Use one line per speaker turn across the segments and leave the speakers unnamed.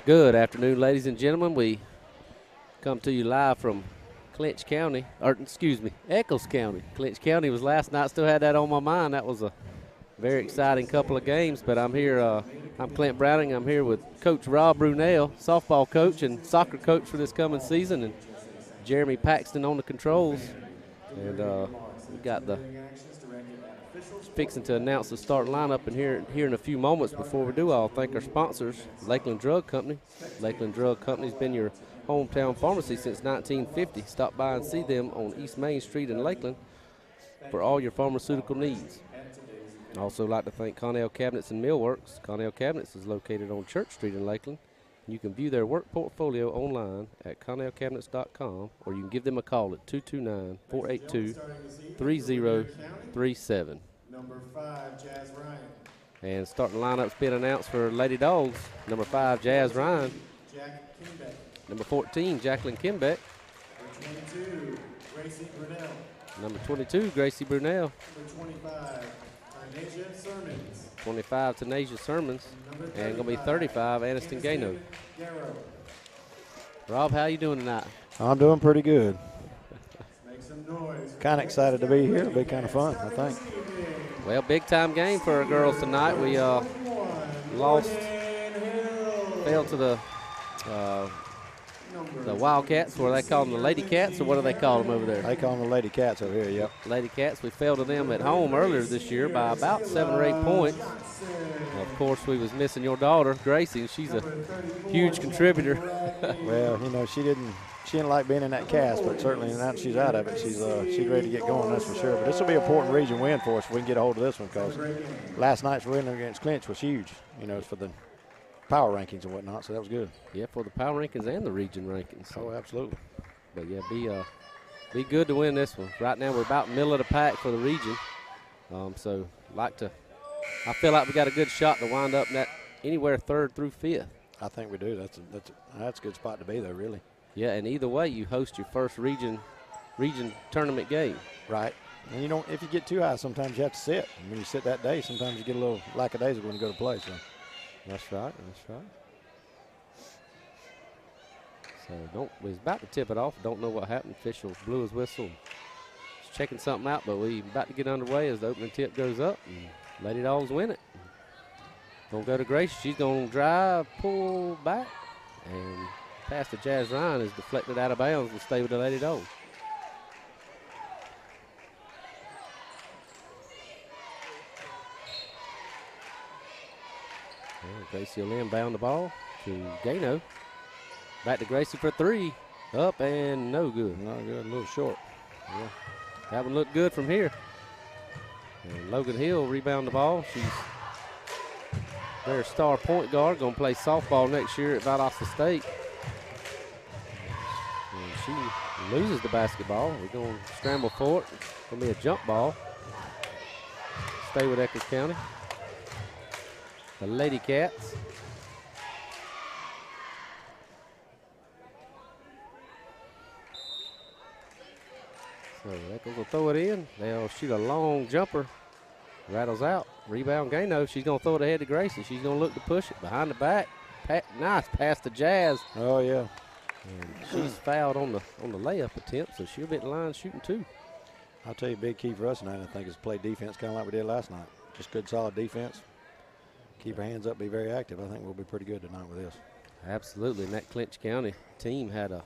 Good afternoon, ladies and gentlemen. We come to you live from Clinch County, or excuse me, Echols County. Clinch County was last night. Still had that on my mind. That was a very exciting couple of games. But I'm here. I'm Clint Browning. I'm here with Coach Rob Brunell, softball coach and soccer coach for this coming season, and Jeremy Paxton on the controls. And we got the fixing to announce the starting lineup in here in a few moments. Before we do, I'll thank our sponsors, Lakeland Drug Company. Lakeland Drug Company's been your hometown pharmacy since 1950. Stop by and see them on East Main Street in Lakeland for all your pharmaceutical needs. I'd also like to thank Connell Cabinets and Millworks. Connell Cabinets is located on Church Street in Lakeland. You can view their work portfolio online at connellcabinets.com, or you can give them a call at 229-482-3037.
Number 5, Jazz Ryan.
And starting lineup's been announced for Lady Dawgs. Number 5, Jazz Ryan.
Jack Kimbeck.
Number 14, Jacqueline Kimbeck.
Number 22, Gracie Brunell.
Number 22, Gracie Brunell.
Number 25, Tanasia Sermons.
25, Tanasia Sermons. And going to be 35, Aniston Gano. Rob, how you doing tonight?
I'm doing pretty good.
Make some noise.
Kind of excited to be here. It'll be kind of fun, I think.
Well, big time game for our girls tonight. We lost, fell to the Wildcats, or they call them the Lady Cats, or what do they call them over there?
They call them the Lady Cats over here, yep.
Lady Cats. We fell to them at home earlier this year by about 7 or 8 points. Of course, we was missing your daughter, Gracie. She's a huge contributor.
Well, you know, she didn't like being in that cast, but certainly now that she's out of it, she's ready to get going, that's for sure. But this will be an important region win for us if we can get a hold of this one, because last night's win against Clinch was huge, you know, for the power rankings and whatnot, so that was good.
Yeah, for the power rankings and the region rankings.
Oh, absolutely.
But, yeah, be good to win this one. Right now we're about middle of the pack for the region. So I feel like we got a good shot to wind up in that anywhere 3rd through 5th.
I think we do. That's a good spot to be, though, really.
Yeah, and either way, you host your first region tournament game.
Right. And, you know, if you get too high, sometimes you have to sit. And when you sit that day, sometimes you get a little lackadaisical when you go to play. So.
That's right. So we was about to tip it off. Don't know what happened. Official blew his whistle. Just checking something out, but we about to get underway as the opening tip goes up. And Lady Dogs win it. Gonna go to Grace. She's gonna drive, pull back, and pass to Jazz Ryan is deflected out of bounds and stay with the Lady Dogs. Gracie will inbound the ball to Gano. Back to Gracie for 3. Up and no good.
Not good, a little short.
Yeah, that one looked good from here. And Logan Hill rebound the ball. She's their star point guard, going to play softball next year at Valdosta State. And she loses the basketball. We're going to scramble for it. It's going to be a jump ball. Stay with Echols County. The Lady Cats. So Echols will throw it in. They'll shoot a long jumper. Rattles out. Rebound Gano. She's going to throw it ahead to Gracie. She's going to look to push it behind the back. Nice pass to Jazz.
Oh, yeah.
And she's fouled on the layup attempt, so she'll be at the line shooting 2.
I'll tell you, big key for us tonight, I think, is play defense kind of like we did last night. Just good, solid defense. Keep our hands up, be very active. I think we'll be pretty good tonight with this.
Absolutely, and that Clinch County team had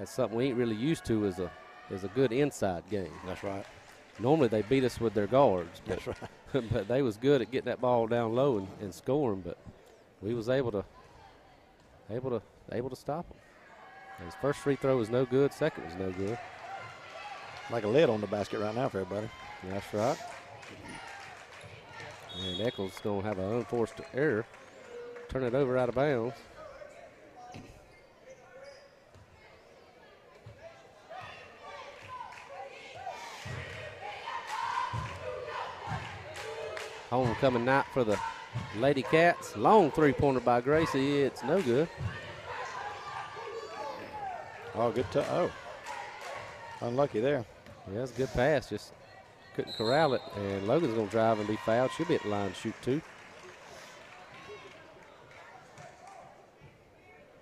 something we ain't really used to is a good inside game.
That's right.
Normally they beat us with their guards.
That's right.
But they was good at getting that ball down low and scoring. But we was able to stop them. And his first free throw was no good. Second was no good.
Like a lid on the basket right now for everybody.
That's right. And Echols is going to have an unforced error. Turn it over out of bounds. Homecoming night for the Lady Cats. Long three-pointer by Gracie. It's no good.
Oh, good. Unlucky there.
Yeah, that's a good pass. Just couldn't corral it. And Logan's going to drive and be fouled. She'll be at the line to shoot 2.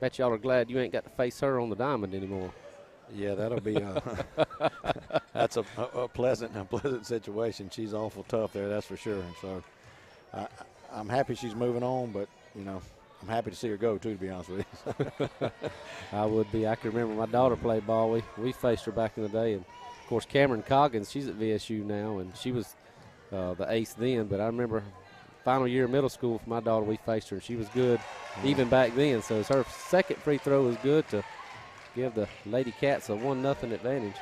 Bet y'all are glad you ain't got to face her on the diamond anymore.
Yeah, that'll be that's a pleasant situation. She's awful tough there, that's for sure. And so I'm happy she's moving on, but, you know, I'm happy to see her go, too, to be honest with you.
I would be. I can remember my daughter played ball. We faced her back in the day. And, of course, Cameron Coggins, she's at VSU now, and she was the ace then. But I remember final year of middle school for my daughter, we faced her, and she was good even back then. So her second free throw was good to give the Lady Cats a 1-0 advantage.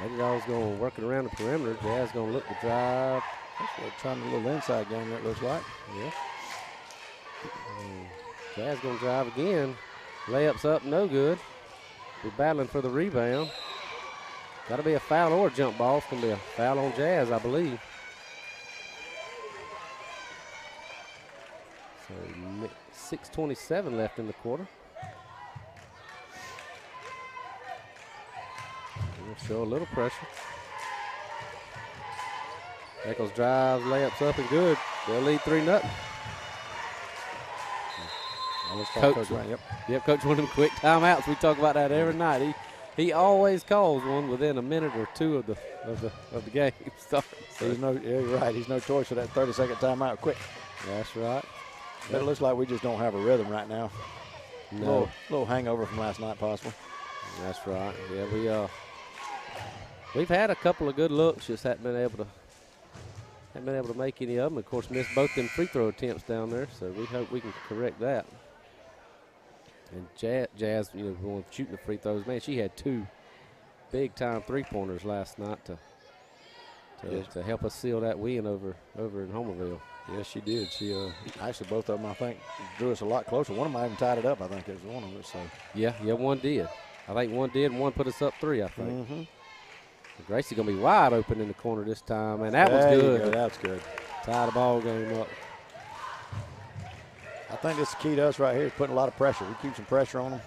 Lady Dogs going to work it around the perimeter. Jazz going to look to drive.
They're trying a little inside game, it looks like.
Yeah. Jazz going to drive again. Layups up, no good. We're battling for the rebound. Got to be a foul or a jump ball. It's going to be a foul on Jazz, I believe. So 6:27 left in the quarter. We'll show a little pressure. Echols drives, layups up and good. They'll lead 3-0. Coach, yep, Coach one of them quick timeouts. We talk about that every night. He always calls one within a minute or two of the game starts.
Yeah, you're right. He's notorious for that 30-second timeout quick.
That's right.
But it looks like we just don't have a rhythm right now.
No.
Little hangover from last night, possibly.
That's right. Yeah, we've had a couple of good looks, just haven't been able to make any of them. Of course, missed both them free throw attempts down there, so we hope we can correct that. And Jazz, you know, going shooting the free throws. Man, she had 2 big-time three-pointers last night to help us seal that win over in Homerville.
Yes, she did. She actually both of them, I think, drew us a lot closer. One of them even tied it up. I think it was one of them. So
yeah, one did. I think one did, and one put us up 3. I think.
Mm-hmm.
Gracie gonna be wide open in the corner this time, and that was good.
Go. That's good.
Tie the ball game up.
I think this is the key to us right here is putting a lot of pressure. We keep some pressure on them.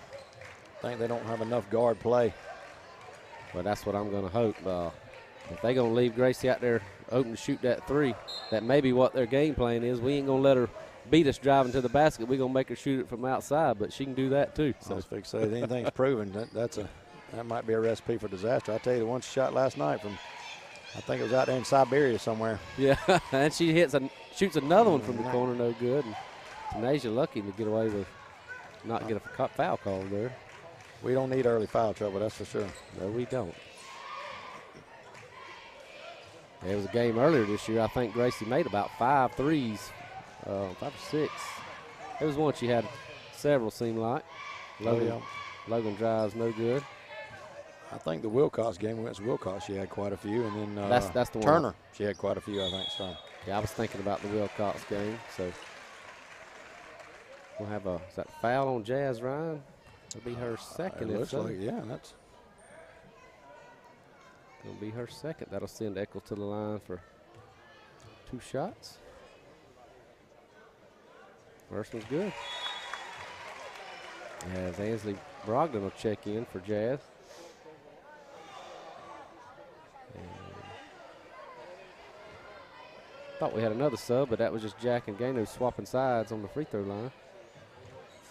I think they don't have enough guard play.
Well, that's what I'm going to hope. If they're going to leave Gracie out there open to shoot that 3, that may be what their game plan is. We ain't going to let her beat us driving to the basket. We're going to make her shoot it from outside, but she can do that too. So
I was fixing to say, anything's proven. That might be a recipe for disaster. I tell you, the one she shot last night from, I think it was out there in Siberia somewhere.
Yeah, and she shoots another one from the corner, no good. And Tanasia lucky to get away with not get a foul call there.
We don't need early foul trouble, that's for sure.
No, we don't. There was a game earlier this year. I think Gracie made about 5 threes, 5 or 6. There was one she had several, seemed like. Logan drives, no good.
I think the Wilcox game against Wilcox, she had quite a few, and then
that's the one.
Turner, she had quite a few, I think. So
yeah, I was thinking about the Wilcox game. So we'll have is that foul on Jazz Ryan? It'll be her second.
It looks like, yeah, that's
gonna be her second. That'll send Echols to the line for 2 shots. First one's good. As Ansley Brogdon will check in for Jazz. Thought we had another sub, but that was just Jack and Gano swapping sides on the free throw line.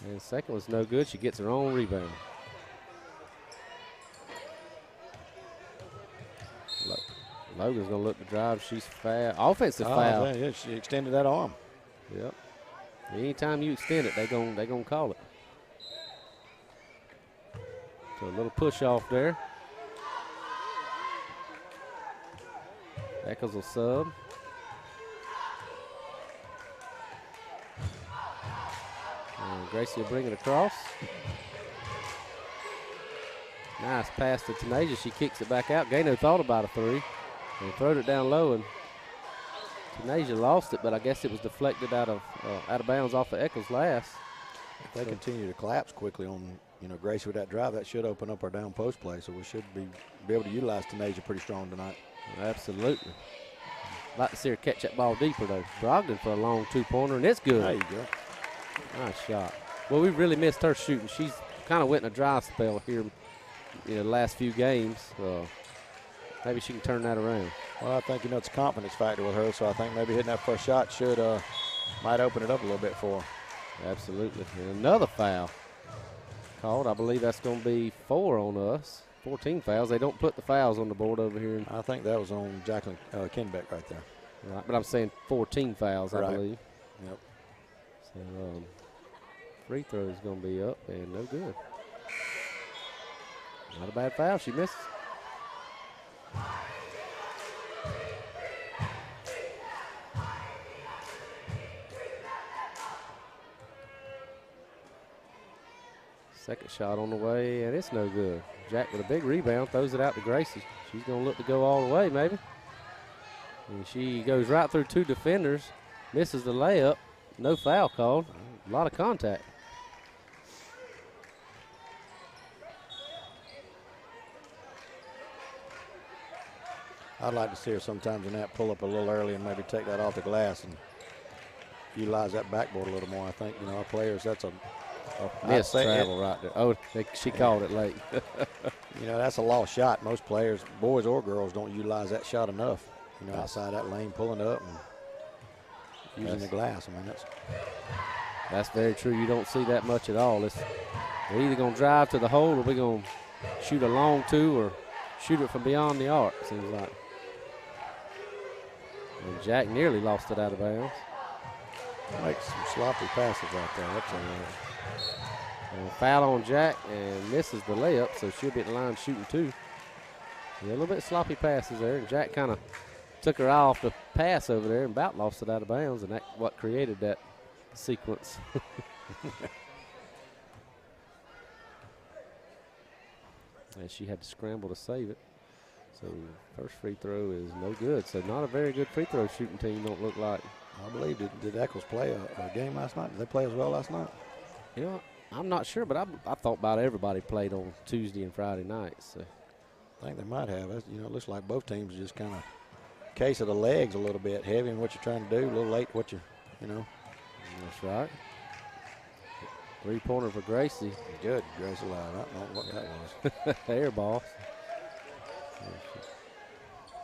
And the second was no good. She gets her own rebound. Logan's going to look to drive. She's foul. Offensive foul.
Yeah, she extended that arm.
Yep. Anytime you extend it, they're gonna call it. So a little push off there. Echols will sub. And Gracie will bring it across. Nice pass to Tanasia. She kicks it back out. Gano thought about a 3 and throwed it down low, and Tanasia lost it, but I guess it was deflected out of bounds off of Echols' last.
If they continue to collapse quickly on, Gracie with that drive, that should open up our down post play. So we should be able to utilize Tanasia pretty strong tonight.
Absolutely. Like to see her catch that ball deeper though. Brogdon for a long 2-pointer, and it's good.
There you go.
Nice shot. Well, we really missed her shooting. She's kind of went in a dry spell here the last few games. Maybe she can turn that around.
Well, I think, it's a confidence factor with her, so I think maybe hitting that first shot might open it up a little bit for her.
Absolutely. And another foul called. I believe that's going to be 4 on us. 14 fouls. They don't put the fouls on the board over here.
I think that was on Jacqueline Kenbeck right there.
Right, but I'm saying 14 fouls, I believe.
Yep.
So free throw is going to be up and no good. Not a bad foul. She misses. Second shot on the way, and it's no good. Jack with a big rebound, throws it out to Gracie. She's going to look to go all the way, maybe. And she goes right through 2 defenders, misses the layup. No foul called. A lot of contact.
I'd like to see her sometimes in that pull up a little early and maybe take that off the glass and utilize that backboard a little more. I think, our players, that's a
missed travel right there. Oh, she called it late.
That's a lost shot. Most players, boys or girls, don't utilize that shot enough. Outside that lane, pulling up and using the glass. I mean,
that's very true. You don't see that much at all. We're either going to drive to the hole or we're going to shoot a long 2 or shoot it from beyond the arc, seems like. And Jack nearly lost it out of bounds.
Makes some sloppy passes right there. That's
and foul on Jack and misses the layup, so she'll be at the line shooting 2. Yeah, a little bit sloppy passes there, and Jack kind of took her eye off the pass over there and about lost it out of bounds, and that's what created that sequence. And she had to scramble to save it. So first free throw is no good. So not a very good free throw shooting team, don't look like.
I believe, did Echols play a game last night? Did they play as well last night?
I'm not sure, but I thought about everybody played on Tuesday and Friday nights. So.
I think they might have. It looks like both teams just kind of case of the legs a little bit, heavy in what you're trying to do, a little late what
That's right. 3-pointer for Gracie.
Good, Gracie Lyle. I don't know what that was.
Air ball.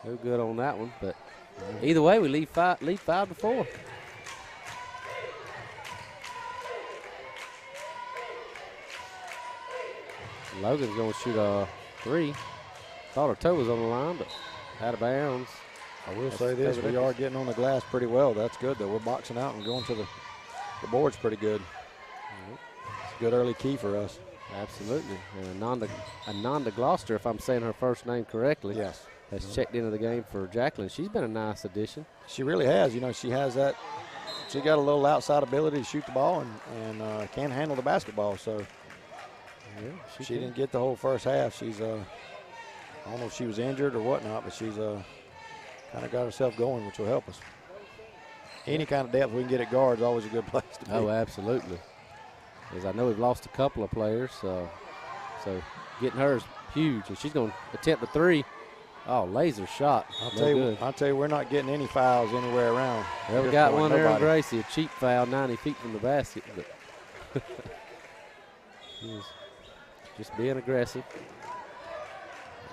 No good on that one, but either way, we lead 5-4. Logan's going to shoot a 3. Thought her toe was on the line, but out of bounds.
I will say this, we are getting on the glass pretty well. That's good, though. We're boxing out and going to the board's pretty good. It's a good early key for us.
Absolutely. And Ananda Gloucester, if I'm saying her first name correctly.
Yes.
Has checked into the game for Jacqueline. She's been a nice addition.
She really has. She has that. She got a little outside ability to shoot the ball and can handle the basketball. So
yeah,
she didn't get the whole first half. She's I don't know if she was injured or whatnot, but she's kind of got herself going, which will help us. Any kind of depth we can get at guard is always a good place to be.
Oh, absolutely. As I know we've lost a couple of players, so getting her is huge. And she's going to attempt a 3. Oh, laser shot.
I'll tell you, we're not getting any fouls anywhere around.
Well, we got one there on Gracie, a cheap foul, 90 feet from the basket. But just being aggressive.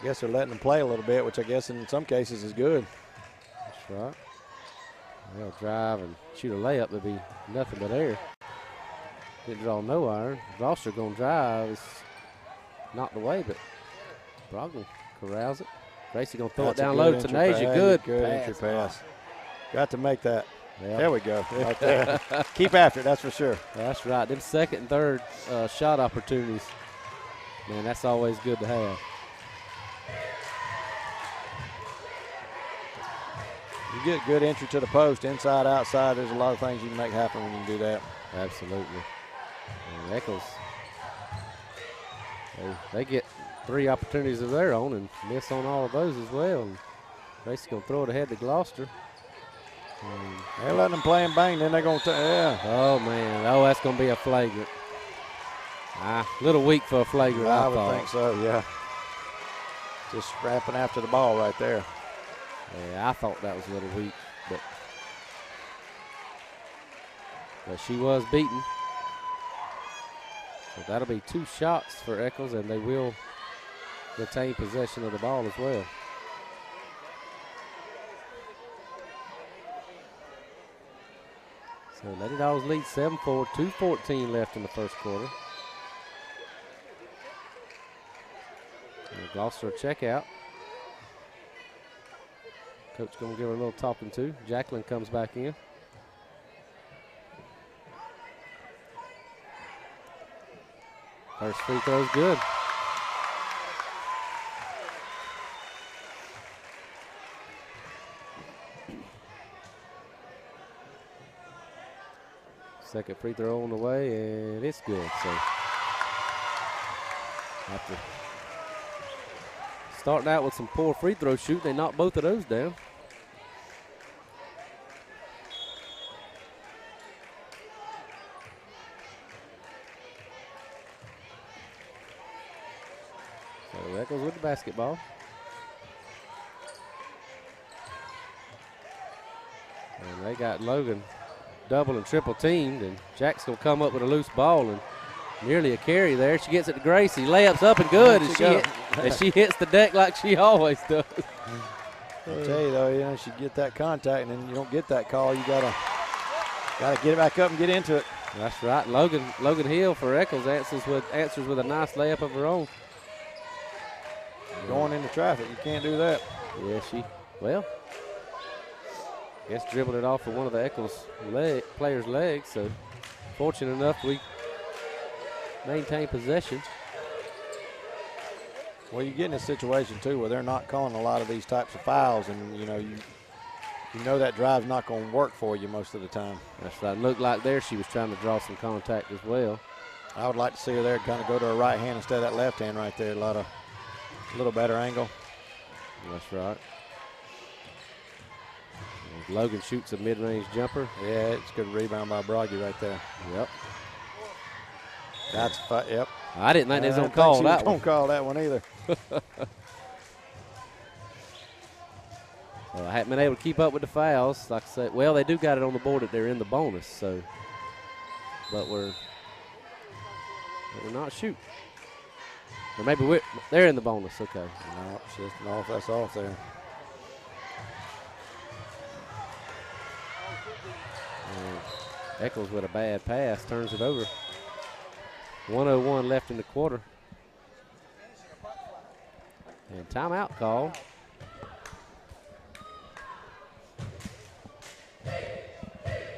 I guess they're letting them play a little bit, which I guess in some cases is good.
That's right. They'll drive and shoot a layup. It'll be nothing but air. Didn't draw no iron. Gloucester going to drive. It's not the way, but Brogdon corrals it. Gracie going to throw it down low to Nasia. Good
entry pass. Got to make that.
Yep.
There we go. Right there. Keep after it, that's for sure.
That's right. Them second and third shot opportunities, man, that's always good to have.
You get good entry to the post, inside, outside. There's a lot of things you can make happen when you can do that.
Absolutely. And Echols, they get 3 opportunities of their own and miss on all of those as well. And Gracie's going to throw it ahead to Gloucester.
They're letting them play and bang, then they're going to, yeah.
Oh, man. Oh, that's going to be a flagrant. A little weak for a flagrant, I
would think so, yeah. Just scrapping after the ball right there.
Yeah, I thought that was a little weak, but she was beaten. So that'll be 2 shots for Echols, and they will retain possession of the ball as well. So Lady Dogs lead 7-4, 2:14 left in the first quarter. And Gloucester check out. Coach gonna give her a little talking to. Jacqueline comes back in. First free throw's good. Second free throw on the way, and it's good. So after starting out with some poor free throw shooting, they knocked both of those down. So Echols with the basketball. And they got Logan double and triple teamed, and Jack's gonna come up with a loose ball and nearly a carry there. She gets it to Gracie, layups up and good, and she hits the deck like she always does.
I'll tell you though, you know, she get that contact and then you don't get that call. You gotta get it back up and get into it.
That's right. Logan Hill for Echols answers with a nice layup of her own.
Going into traffic, you can't do that.
Yeah, I guess dribbled it off of one of the Echols players' legs. So fortunate enough we maintain possession.
Well, you get in a situation too where they're not calling a lot of these types of fouls, and you know that drive's not going to work for you most of the time.
That's right. Looked like there she was trying to draw some contact as well.
I would like to see her there kind of go to her right hand instead of that left hand right there. A little better angle.
That's right. Logan shoots a mid-range jumper.
Yeah, it's a good rebound by Broggy right there.
Yep.
Yep.
I didn't think they was going to call that one.
Don't call that one either.
Well, I haven't been able to keep up with the fouls. Like I said, well, they do got it on the board that they're in the bonus, so. But we're not shooting. Or maybe they're in the bonus, okay.
No, that's off there.
Echols with a bad pass, turns it over. 1:01 left in the quarter. And timeout call.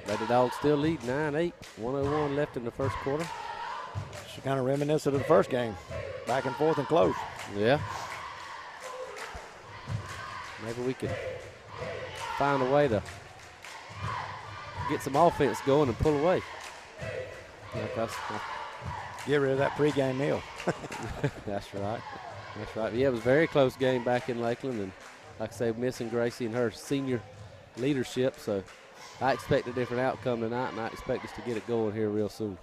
Lady Dogs still lead 9-8. 1:01 left in the first quarter.
She's kind of reminiscent of the first game. Back and forth and close.
Yeah. Maybe we could find a way to get some offense going and pull away.
Get rid of that pregame meal.
That's right. That's right. Yeah, it was a very close game back in Lakeland, and like I say, missing Gracie and her senior leadership. So I expect a different outcome tonight, and I expect us to get it going here real soon.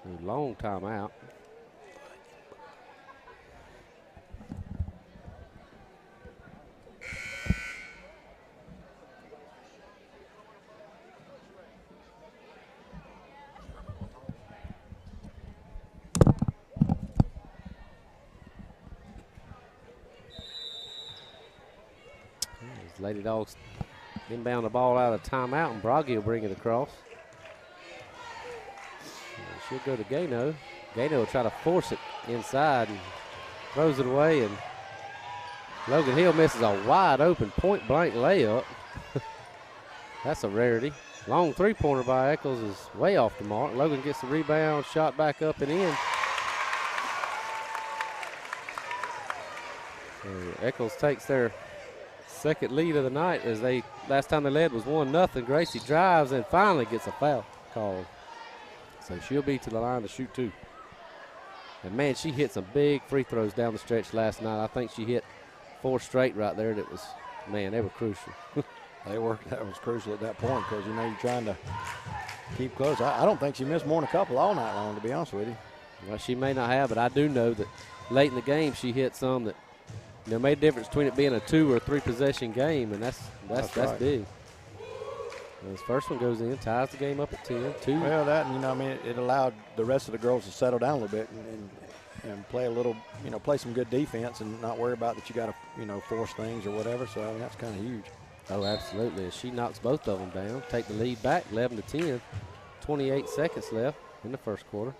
So long time out. Lady Dogs inbound the ball out of timeout, and Broggy will bring it across. She'll go to Gano. Gano will try to force it inside and throws it away, and Logan Hill misses a wide open point blank layup. That's a rarity. Long three-pointer by Echols is way off the mark. Logan gets the rebound, shot back up and in. So Echols takes their second lead of the night, as last time they led was 1-0. Gracie drives and finally gets a foul called. So she'll be to the line to shoot two. And man, she hit some big free throws down the stretch last night. I think she hit 4 straight right there. That was, man, they were crucial.
That was crucial at that point, because you're trying to keep close. I don't think she missed more than a couple all night long, to be honest with you.
Well, she may not have, but I do know that late in the game she hit some that made a difference between it being a 2 or 3 possession game, and that's
right.
big. And this first one goes in, ties the game up at 10. 2.
Well, that, and it allowed the rest of the girls to settle down a little bit and and play a little, play some good defense and not worry about that you got to, force things or whatever. So, I mean, that's kind of huge.
Oh, absolutely. As she knocks both of them down, take the lead back 11-10. 28 seconds left in the first quarter.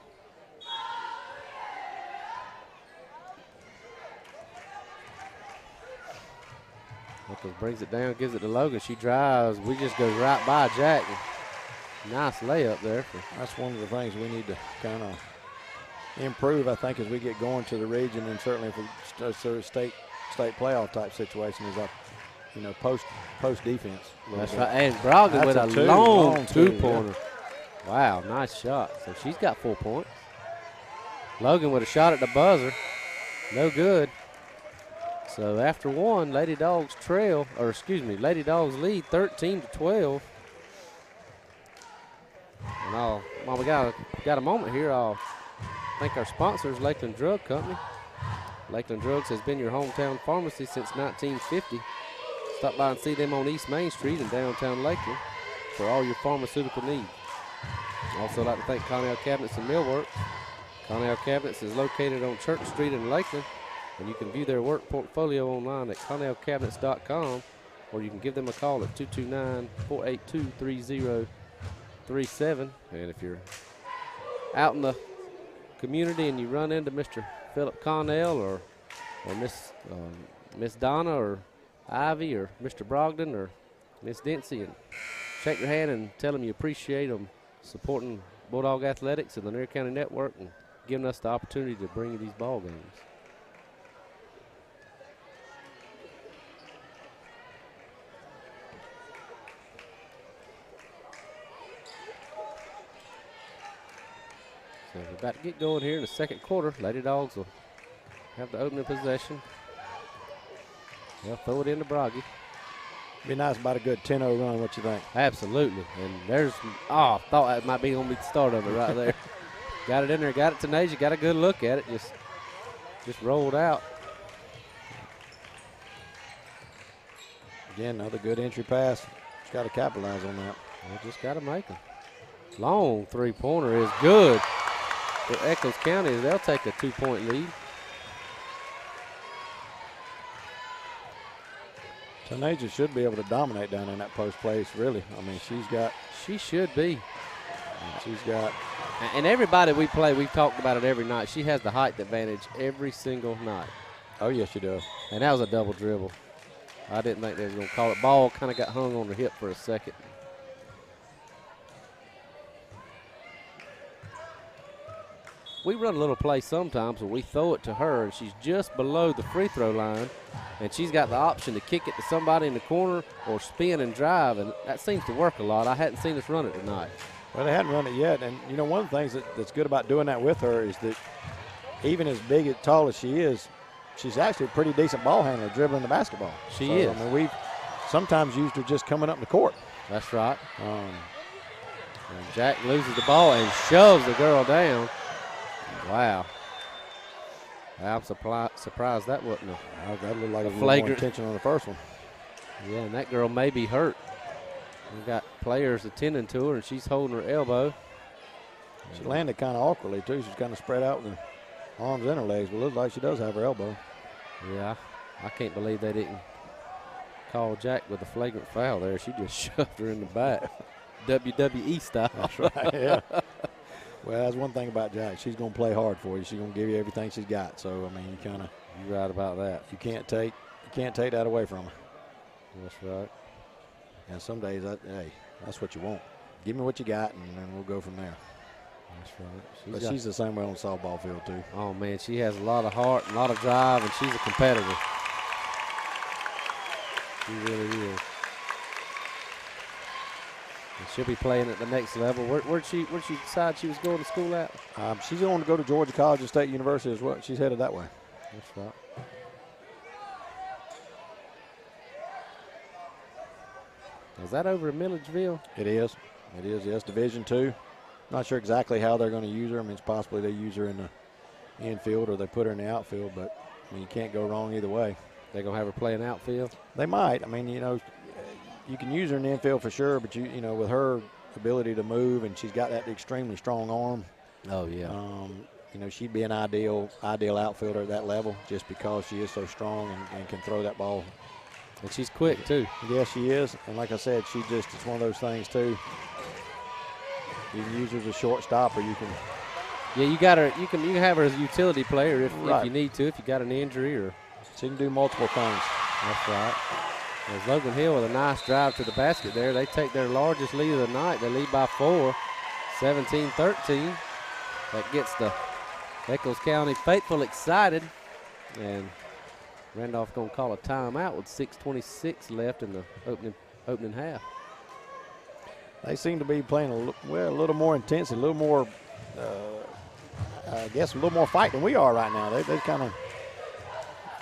Echols brings it down, gives it to Logan. She drives. We just goes right by Jack. Nice layup there.
That's one of the things we need to kind of improve, I think, as we get going to the region, and certainly if we sort of state playoff type situation, is our, post defense.
That's right. And Brogdon with a long two-pointer. Yeah. Wow, nice shot. So she's got 4 points. Logan with a shot at the buzzer. No good. So after one, Lady Dawgs Lady Dawgs lead 13-12. And we got a moment here. I'll thank our sponsors, Lakeland Drug Company. Lakeland Drugs has been your hometown pharmacy since 1950. Stop by and see them on East Main Street in downtown Lakeland for all your pharmaceutical needs. I'd also like to thank Connell Cabinets and Millworks. Connell Cabinets is located on Church Street in Lakeland, and you can view their work portfolio online at connellcabinets.com, or you can give them a call at 229-482-3037. And if you're out in the community and you run into Mr. Philip Connell or Miss Donna or Ivy or Mr. Brogdon or Miss Dempsey, and shake your hand and tell them you appreciate them supporting Bulldog Athletics and the Lanier County Network and giving us the opportunity to bring you these ball games. So we're about to get going here in the second quarter. Lady Dawgs will have the opening possession. They'll throw it into Broggy.
Be nice about a good 10-0 run. What you think?
Absolutely. And there's, I thought that might be going to be the start of it right there. Got it in there, got it to Nasia, got a good look at it. Just rolled out.
Again, another good entry pass. Just got to capitalize on that.
Just got to make them. Long three-pointer is good for Echols County. They'll take a 2-point lead.
So Nasia should be able to dominate down in that post place, really. I mean,
she should be.
She's got.
And everybody we play, we've talked about it every night. She has the height advantage every single night.
Oh, yes, she does.
And that was a double dribble. I didn't think they were going to call it. Ball kind of got hung on her hip for a second. We run a little play sometimes where we throw it to her, and she's just below the free throw line, and she's got the option to kick it to somebody in the corner or spin and drive, and that seems to work a lot. I hadn't seen us run it tonight.
Well, they hadn't run it yet, and, one of the things that's good about doing that with her is that even as big and tall as she is, she's actually a pretty decent ball handler dribbling the basketball.
She is.
I mean, we've sometimes used her just coming up in the court.
That's right. And Jack loses the ball and shoves the girl down. Wow. I'm surprised that wasn't
that looked like a
flagrant
more intention on the first one.
Yeah, and that girl may be hurt. We've got players attending to her, and she's holding her elbow.
She landed kind of awkwardly, too. She's kind of spread out with her arms and her legs, but it looks like she does have her elbow.
Yeah, I can't believe they didn't call Jack with a flagrant foul there. She just shoved her in the back. WWE style.
That's right, yeah. Well, that's one thing about Jack. She's going to play hard for you. She's going to give you everything she's got. So, I mean, you're
right about that.
You can't take that away from her.
That's right.
And some days, that's what you want. Give me what you got, and then we'll go from there.
That's right.
She's the same way on the softball field, too.
Oh, man, she has a lot of heart, a lot of drive, and she's a competitor. She really is. And she'll be playing at the next level. Where'd she decide she was going to school at?
She's going to go to Georgia College and State University as well. She's headed that way.
That's right. Is that over in Milledgeville?
It is. It is, yes. Division II. Not sure exactly how they're going to use her. I mean, it's possibly they use her in the infield or they put her in the outfield, but I mean, you can't go wrong either way.
They're going to have her play in outfield?
They might. I mean, you can use her in the infield for sure, but with her ability to move, and she's got that extremely strong arm.
Oh, yeah.
you know, she'd be an ideal outfielder at that level just because she is so strong and can throw that ball.
And she's quick, too.
Yes, she is. And like I said, it's one of those things, too. You can use her as a shortstop, or you can.
Yeah, you got her. You can have her as a utility player if
Right.
you need to, if you got an injury or.
She can do multiple things.
That's right. There's Logan Hill with a nice drive to the basket there. They take their largest lead of the night. They lead by 4, 17-13. That gets the Echols County faithful excited. And Randolph going to call a timeout with 6:26 left in the opening half.
They seem to be playing a little more intense, a little more, I guess, a little more fight than we are right now. They kind of.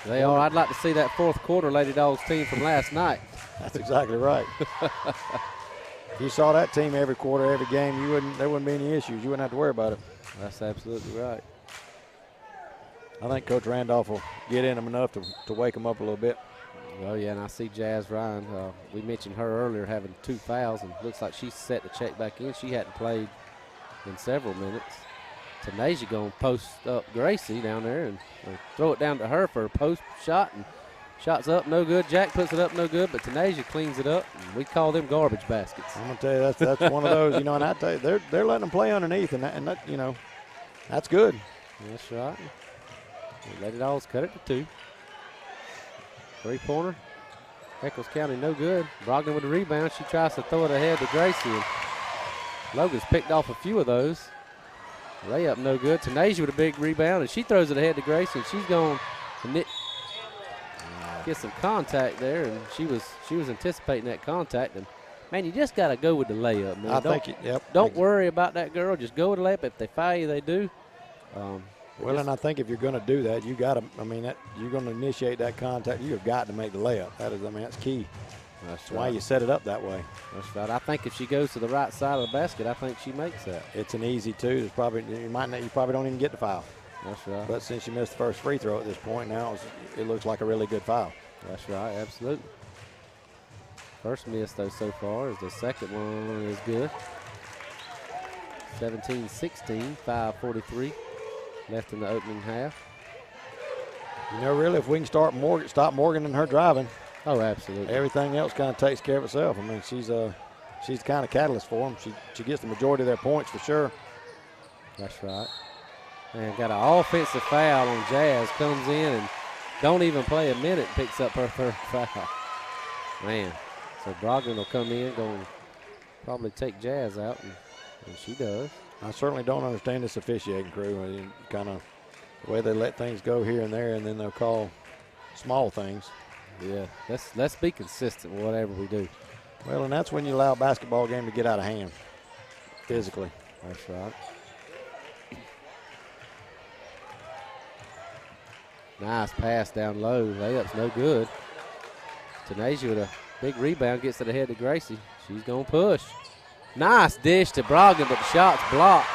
They are. I'd like to see that fourth quarter Lady Dogs team from last night.
That's exactly right. If you saw that team every quarter, every game, there wouldn't be any issues. You wouldn't have to worry about it.
That's absolutely right.
I think Coach Randolph will get in them enough to wake them up a little bit.
Oh, yeah, and I see Jazz Ryan. We mentioned her earlier having 2 fouls, and looks like she's set to check back in. She hadn't played in several minutes. Tanasia going to post up Gracie down there and throw it down to her for a post shot, and shots up, no good. Jack puts it up, no good, but Tanasia cleans it up, and we call them garbage baskets.
I'm gonna tell you that's one of those, you know, and I tell you they're letting them play underneath, and that you know, that's good.
That's right. We let it all cut it to 2. 3-pointer. Echols County no good. Brogdon with the rebound. She tries to throw it ahead to Gracie, and Logan's picked off a few of those. Layup no good. Tanasia with a big rebound, and she throws it ahead to Gracie, and she's going to get some contact there, and she was anticipating that contact. And man, you just got to go with the layup, man. Don't worry about that girl. Just go with the layup. If they foul you, they do.
Well, and I think if you're going to do that, you got to. I mean, you're going to initiate that contact. You have got to make the layup. That's key. That's why you set it up that way.
That's right. I think if she goes to the right side of the basket, I think she makes that.
It's an easy 2. There's probably you probably don't even get the foul.
That's right.
But since you missed the first free throw at this point, now it looks like a really good foul.
That's right. Absolutely. First miss though so far is the second one is good. 17-16, 5:43 left in the opening half.
You know, really, if we can stop Morgan and her driving.
Oh, absolutely.
Everything else kind of takes care of itself. I mean, she's the kind of catalyst for them. She gets the majority of their points for sure.
That's right. And got an offensive foul on Jazz. Comes in and don't even play a minute. Picks up her third foul. Man. So Brogdon will come in, going to probably take Jazz out, and she does.
I certainly don't understand this officiating crew. I mean, kind of the way they let things go here and there, and then they'll call small things.
Yeah, let's be consistent with whatever we do.
Well, and that's when you allow a basketball game to get out of hand physically.
That's right. Nice pass down low. Layup's no good. Tanasia with a big rebound, gets it ahead to Gracie. She's going to push. Nice dish to Brogdon, but the shot's blocked.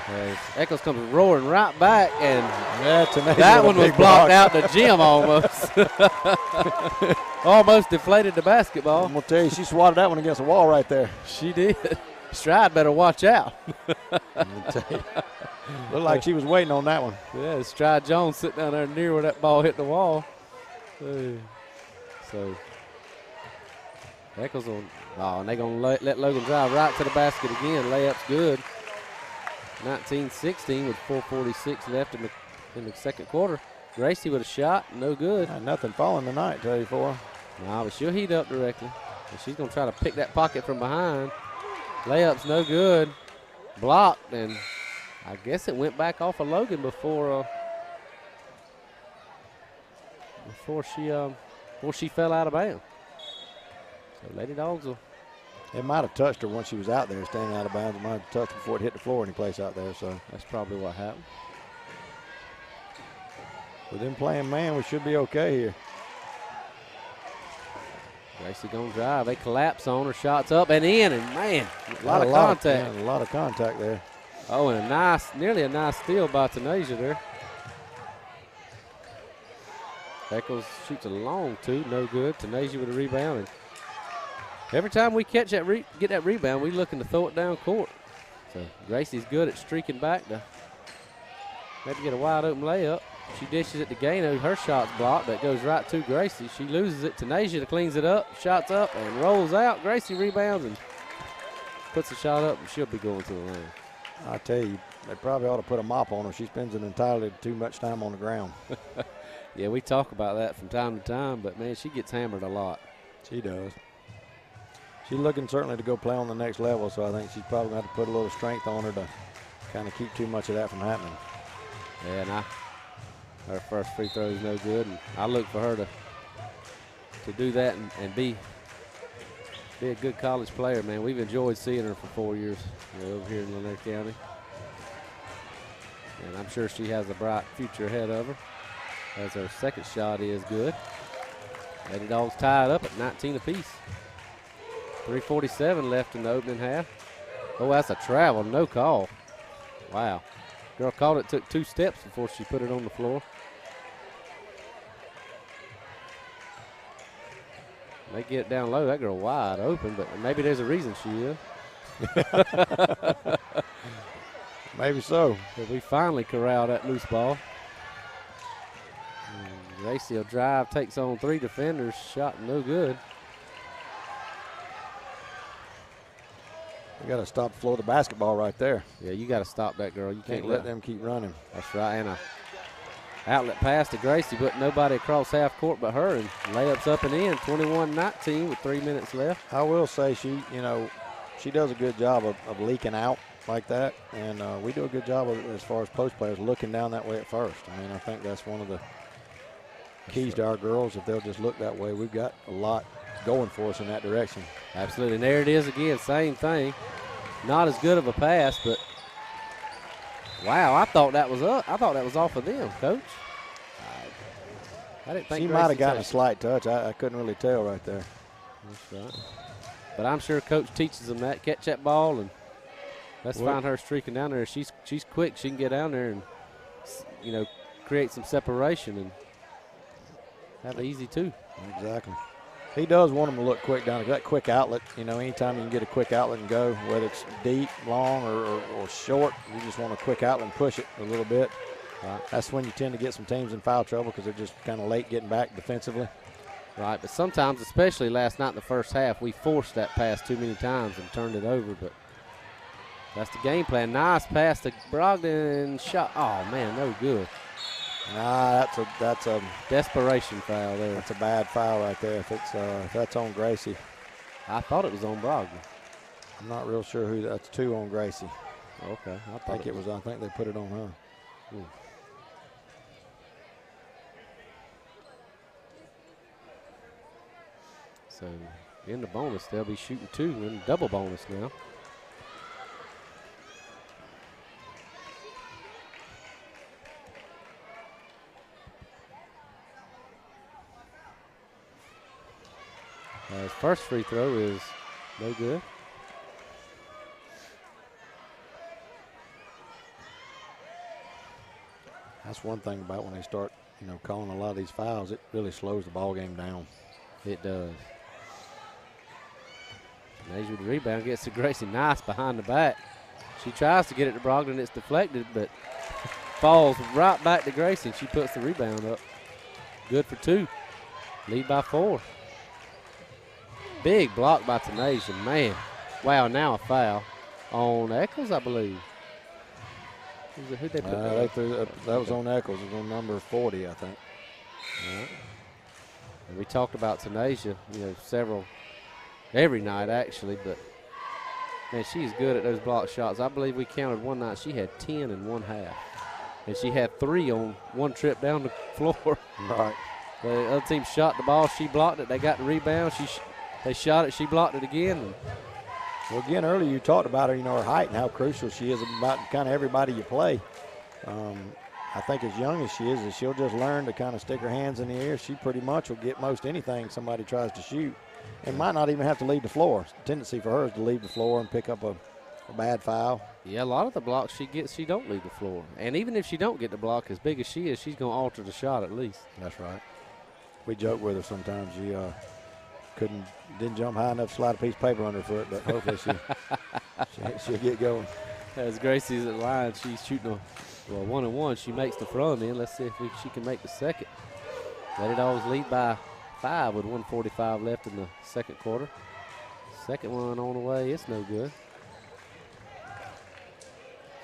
As Echols comes roaring right back, and that one was blocked out the gym almost. Almost deflated the basketball.
I'm going to tell you, she swatted that one against the wall right there.
She did. Stride better watch out.
Looked like she was waiting on that one.
Yeah, Stride Jones sitting down there near where that ball hit the wall. So Echols on. Oh, and they're going to let Logan drive right to the basket again. Layup's good. 19-16 with 4:46 left in the second quarter. Gracie with a shot, no good.
Nothing falling tonight, tell you for her.
Nah, but she'll heat up directly. And she's going to try to pick that pocket from behind. Layup's no good. Blocked, and I guess it went back off of Logan before she fell out of bounds. So Lady Dogs will.
It might have touched her once she was out there standing out of bounds. It might have touched her before it hit the floor any place out there. So
that's probably what happened.
With them playing man, we should be okay here.
Gracie gonna drive. They collapse on her. Shots up and in, and man, a lot of contact.
A lot of contact there.
Oh, and nearly a nice steal by Tanasia there. Echols shoots a long 2, no good. Tanasia with a rebound. And every time we catch that get that rebound, we looking to throw it down court. So Gracie's good at streaking back to Had to get a wide open layup. She dishes it to Gano. Her shot's blocked, but it goes right to Gracie. She loses it to Nasia, cleans it up, shots up, and rolls out. Gracie rebounds and puts the shot up, and she'll be going to the line.
I tell you, they probably ought to put a mop on her. She spends entirely too much time on the ground.
Yeah, we talk about that from time to time, but, man, she gets hammered a lot.
She does. She's looking certainly to go play on the next level, so I think she's probably going to have to put a little strength on her to kind of keep too much of that from happening.
Yeah, and her first free throw is no good, and I look for her to do that and be a good college player, man. We've enjoyed seeing her for 4 years, over here in Lanier County. And I'm sure she has a bright future ahead of her, as her second shot is good. Lady Dogs tied up at 19 apiece. 3:47 left in the opening half. Oh, that's a travel, no call. Wow. Girl caught it, took 2 steps before she put it on the floor. They get it down low. That girl wide open, but maybe there's a reason she is.
Maybe so.
But we finally corral that loose ball. Gracie will drive, takes on 3 defenders. Shot no good.
You got to stop the flow of the basketball right there.
Yeah, you got to stop that girl. You
Can't let them keep running.
That's right. And a outlet pass to Gracie, but nobody across half court but her, and layups up and in. 21-19 with 3 minutes left.
I will say she does a good job of leaking out like that, and we do a good job of, as far as post players, looking down that way at first. I mean, I think that's one of the keys to our girls. If they'll just look that way, we've got a lot going for us in that direction.
Absolutely. And there it is again, same thing. Not as good of a pass, but wow, I thought that was up. I thought that was off of them, Coach. I didn't think
she might have gotten a slight touch. I couldn't really tell right there.
That's right. But I'm sure Coach teaches them that. Catch that ball, and let's find her streaking down there. She's quick. She can get down there and, create some separation and have it easy too.
Exactly. He does want them to look quick down there. That quick outlet, anytime you can get a quick outlet and go, whether it's deep, long, or short, you just want a quick outlet and push it a little bit. That's when you tend to get some teams in foul trouble because they're just kind of late getting back defensively.
Right, but sometimes, especially last night in the first half, we forced that pass too many times and turned it over, but that's the game plan. Nice pass to Brogdon. Shot. Oh, man, no good.
Nah, that's a
desperation foul there.
That's a bad foul right there. If that's on Gracie.
I thought it was on Brogdon.
I'm not real sure who that's 2 on Gracie.
Okay,
I think it was. I think they put it on her.
So in the bonus, they'll be shooting 2 in double bonus now. His first free throw is no good.
That's one thing about when they start, calling a lot of these fouls, it really slows the ball game down.
It does. Nasia with the rebound, gets to Gracie. Nice behind the back. She tries to get it to Brogdon. It's deflected, but falls right back to Gracie. She puts the rebound up. Good for 2. Lead by 4. Big block by Nasia. Man, wow, now a foul on Echols, I believe. Who'd they put
that was on Echols. It was on number 40, I think.
All right. And we talked about Nasia, every night actually, but man, she's good at those block shots. I believe we counted one night she had 10 in one half, and she had 3 on one trip down the floor.
Right.
The other team shot the ball, she blocked it. They got the rebound. They shot it, she blocked it again.
Well, again, earlier you talked about her, her height and how crucial she is about kind of everybody you play. I think as young as she is, she'll just learn to kind of stick her hands in the air. She pretty much will get most anything somebody tries to shoot, and might not even have to leave the floor. The tendency for her is to leave the floor and pick up a bad foul.
Yeah, a lot of the blocks she gets, she don't leave the floor. And even if she don't get the block, as big as she is, she's going to alter the shot at least.
That's right. We joke with her sometimes. She didn't jump high enough to slide a piece of paper under her foot, but hopefully she'll get going.
As Gracie's at the line, she's shooting Well, 1-1. She makes the front end. Let's see if she can make the second. Lady Dogs lead by 5 with 1:45 left in the second quarter. Second one on the way. It's no good.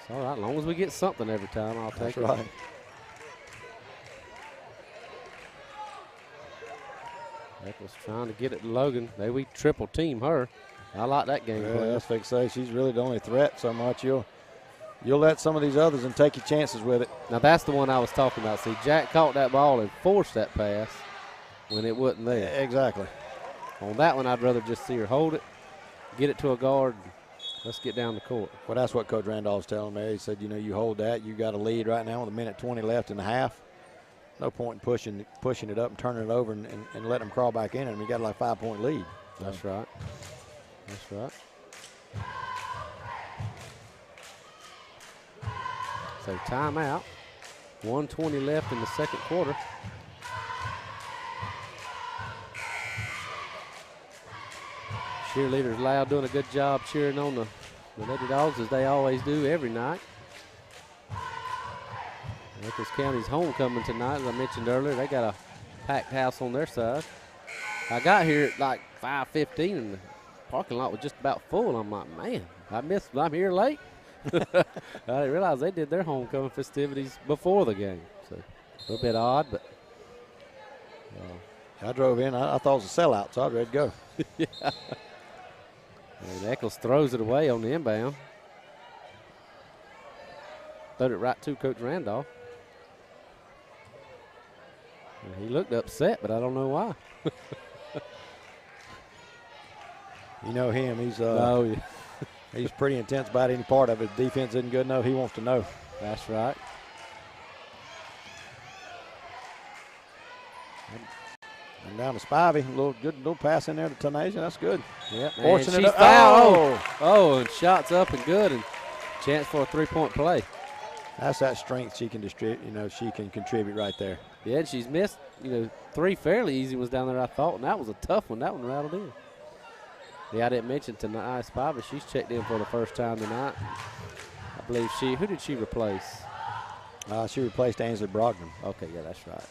It's all right. As long as we get something every time, I'll take it.
That's right.
Echols trying to get it to Logan. Maybe we triple team her. I like that game
Yeah,
plan.
that's what I say. She's really the only threat so much. You'll let some of these others and take your chances with it.
Now, that's the one I was talking about. See, Jack caught that ball and forced that pass when it wasn't there.
Yeah, exactly.
On that one, I'd rather just see her hold it, get it to a guard, and let's get down the court.
Well, that's what Coach Randolph's telling me. He said, you hold that. You got a lead right now with 1:20 left in the half. No point in pushing it up and turning it over and letting them crawl back in. And you got like 5-point lead. So.
That's right. That's right. So timeout. 1:20 left in the second quarter. Cheerleaders loud, doing a good job cheering on the Lady Dogs as they always do every night. Echols County's homecoming tonight, as I mentioned earlier. They got a packed house on their side. I got here at like 5:15 and the parking lot was just about full. I'm like, man, I'm here late. I didn't realize they did their homecoming festivities before the game. So a little bit odd, but.
I drove in. I thought it was a sellout, so I was ready to go.
Yeah. And Echols throws it away on the inbound. Throwed it right to Coach Randolph. And he looked upset, but I don't know why.
You know him. He's
Oh, yeah.
he's pretty intense about any part of it. Defense isn't good enough. He wants to know.
That's right.
And down to Spivey. Good little pass in there to Tanasia. That's good.
Yep.
Forcing
And
it
she's
up.
fouled. Oh, and shots up and good, and chance for a three-point play.
That's that strength she can distribute. She can contribute right there.
Yeah, and she's missed, 3 fairly easy ones down there, I thought, and that was a tough one. That one rattled in. Yeah, I didn't mention tonight, Spivey, she's checked in for the first time tonight. I believe who did she replace?
She replaced Ainsley Brogdon.
Okay, yeah, that's right.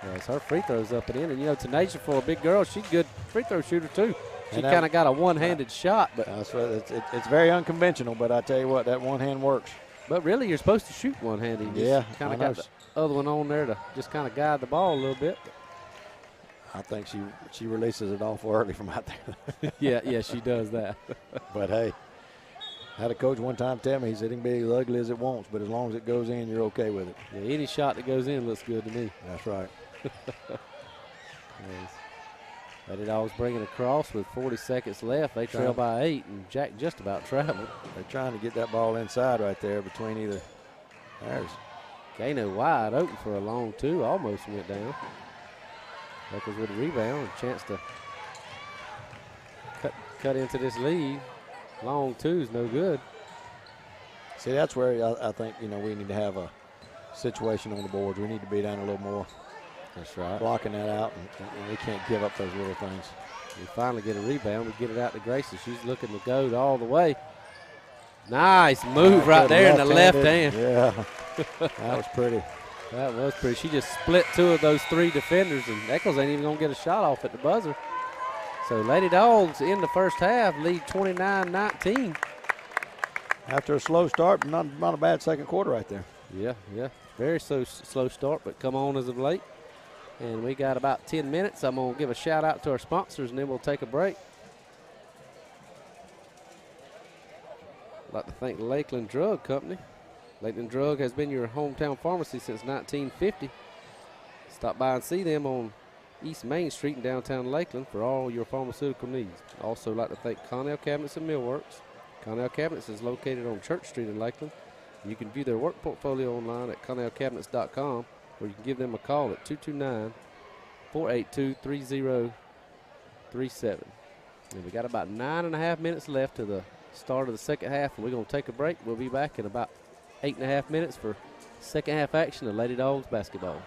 Yeah, so her free throws up and in, and Tanasia, for a big girl, she's a good free throw shooter too. She kind of got a one-handed shot, but
that's right. It's very unconventional, but I tell you what, that one hand works.
But really, you're supposed to shoot one-handed.
Yeah,
kind of got the other one on there to just kind of guide the ball a little bit.
I think she releases it awful early from out there.
yeah, she does that.
But hey, I had a coach one time tell me, he said it can be as ugly as it wants, but as long as it goes in, you're okay with it.
Yeah, any shot that goes in looks good to me.
That's right.
Lady Dogs bringing across with 40 seconds left. They trail by 8, and Jack just about traveled.
They're trying to get that ball inside right there between either. There's
Kano wide open for a long two, almost went down. Echols with a rebound, a chance to cut into this lead. Long two's no good.
See, that's where I think, we need to have a situation on the boards. We need to be down a little more.
That's right.
Blocking that out, and we can't give up those little things.
We finally get a rebound. We get it out to Gracie. She's looking to go all the way. Nice move right there in the left hand.
Yeah, that was pretty.
That was pretty. She just split 2 of those 3 defenders, and Echols ain't even going to get a shot off at the buzzer. So Lady Dogs in the first half lead 29-19.
After a slow start, not a bad second quarter right there.
Yeah. Very slow start, but come on as of late. And we got about 10 minutes. I'm going to give a shout out to our sponsors, and then we'll take a break. I'd like to thank the Lakeland Drug Company. Lakeland Drug has been your hometown pharmacy since 1950. Stop by and see them on East Main Street in downtown Lakeland for all your pharmaceutical needs. Also like to thank Connell Cabinets and Millworks. Connell Cabinets is located on Church Street in Lakeland. You can view their work portfolio online at connellcabinets.com, or you can give them a call at 229-482-3037. And we got about 9.5 minutes left to the start of the second half, and we're going to take a break. We'll be back in about 8.5 minutes for second half action of Lady Dogs basketball.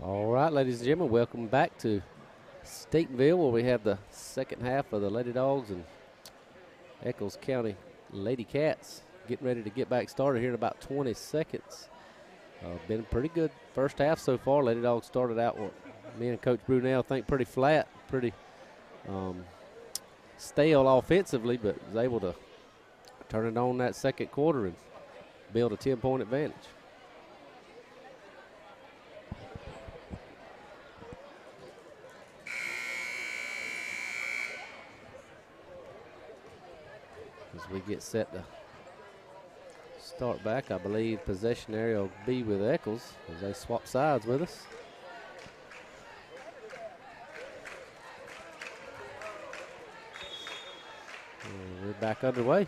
All right, ladies and gentlemen, welcome back to Statenville, where we have the second half of the Lady Dogs and Echols County Lady Cats getting ready to get back started here in about 20 seconds. Been a pretty good first half so far. Lady Dogs started out with me and Coach Brunel think pretty flat, pretty stale offensively, but was able to turn it on that second quarter and build a 10-point advantage. As we get set to start back, I believe possession area will be with Echols as they swap sides with us. And we're back underway.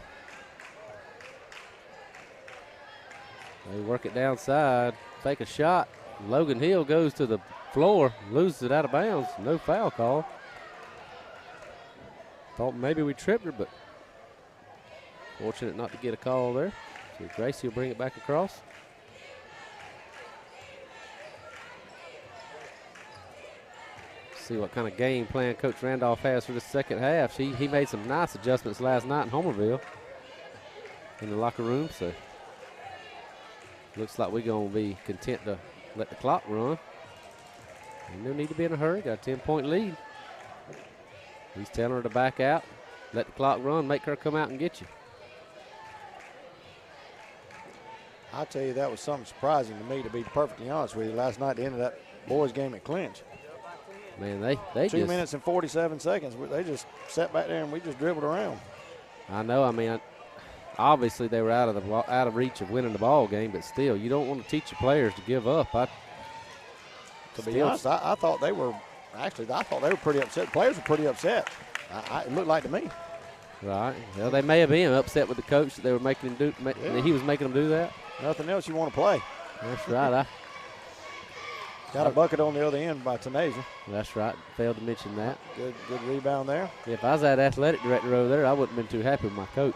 They work it downside, take a shot. Logan Hill goes to the floor, loses it out of bounds. No foul call. Thought maybe we tripped her, but fortunate not to get a call there. So Gracie will bring it back across. See what kind of game plan Coach Randolph has for the second half. He made some nice adjustments last night in Homerville in the locker room, so looks like we're going to be content to let the clock run. And no need to be in a hurry. Got a 10-point lead. He's telling her to back out, let the clock run, make her come out and get you.
I'll tell you, that was something surprising to me, to be perfectly honest with you. Last night, the end of that boys' game at Clinch.
Man, they
2 minutes and 47 seconds. They just sat back there and we just dribbled around.
I know. I mean, obviously they were out of reach of winning the ball game, but still, you don't want to teach your players to give up.
To be honest, I thought they were pretty upset. The players were pretty upset. It looked like to me.
Right. Well, they may have been upset with the coach that they were making him do.
Yeah.
He was making them do that.
Nothing else you want to play.
That's right.
Got a bucket on the other end by Tanasia.
That's right. Failed to mention that.
Good rebound there.
If I was that athletic director over there, I wouldn't have been too happy with my coach.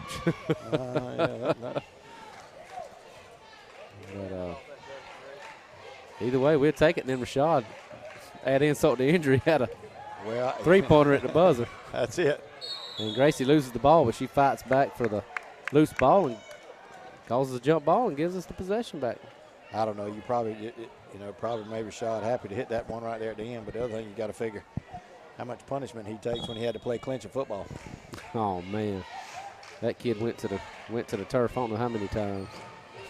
That.
But either way, we'll take it. And then Rashad, add insult to injury, had a three-pointer at the buzzer.
That's it.
And Gracie loses the ball, but she fights back for the loose ball and causes a jump ball and gives us the possession back.
I don't know. You probably made Rashad happy to hit that one right there at the end. But the other thing, you got to figure how much punishment he takes when he had to play clinch of football.
Oh man, that kid went to the turf. I don't know how many times.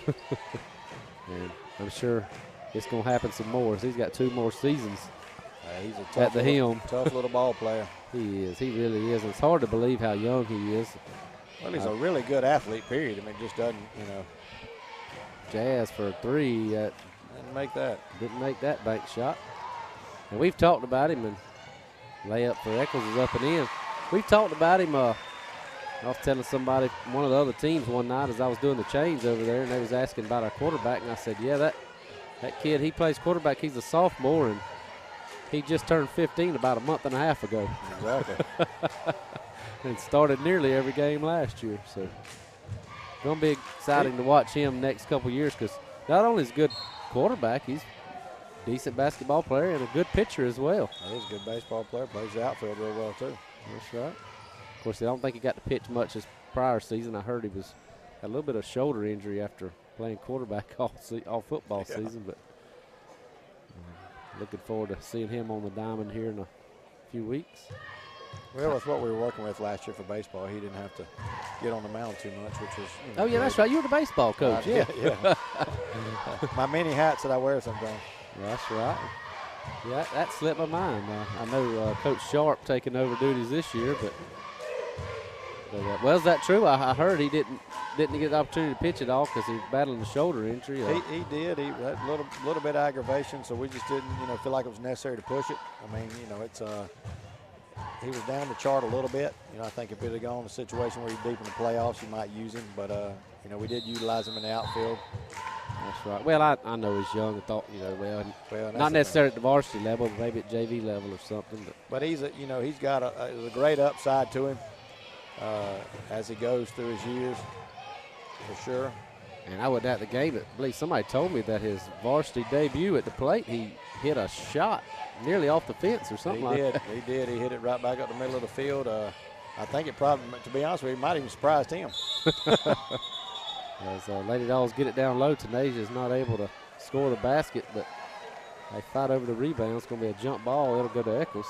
And I'm sure it's gonna happen some more. He's got 2 more seasons.
He's a tough little ball player.
He is. He really is. It's hard to believe how young he is.
Well, he's a really good athlete, period. I mean, just doesn't,
Jazz for a 3.
Didn't make that.
Didn't make that bank shot. And we've talked about him, and layup for Echols is up and in. We've talked about him. I was telling somebody, one of the other teams one night as I was doing the chains over there, and they was asking about our quarterback, and I said, yeah, that kid, he plays quarterback. He's a sophomore, and he just turned 15 about a month and a half ago.
Exactly.
And started nearly every game last year. So going to be exciting to watch him next couple years, because not only is he a good quarterback, he's a decent basketball player and a good pitcher as well.
He's a good baseball player, plays the outfield real well too.
That's right. Of course, I don't think he got to pitch much this prior season. I heard he had a little bit of shoulder injury after playing quarterback all football season, but looking forward to seeing him on the diamond here in a few weeks.
Well, with what we were working with last year for baseball, he didn't have to get on the mound too much, which was.
Oh yeah, that's right. You were the baseball coach.
Yeah. My many hats that I wear sometimes.
That's right. Yeah, that slipped my mind. I know Coach Sharp taking over duties this year, but well, is that true? I heard he didn't get the opportunity to pitch at all because he was battling a shoulder injury.
He did. He had a little bit of aggravation, so we just didn't, feel like it was necessary to push it. I mean, it's he was down the chart a little bit. I think if it had gone a situation where he's deep in the playoffs, you might use him, but we did utilize him in the outfield.
That's right. Well, I know he's young. I thought, not necessarily at the varsity level, but maybe at JV level or something. But
he's he's got a great upside to him as he goes through his years, for sure.
And I wasn't at the game, but I believe somebody told me that his varsity debut at the plate, he hit a shot nearly off the fence or something like that.
He did. He hit it right back up the middle of the field. I think it probably, to be honest with you, might even surprised him.
As Lady Dawgs get it down low, Tanasia is not able to score the basket, but they fight over the rebound. It's going to be a jump ball. It'll go to Echols.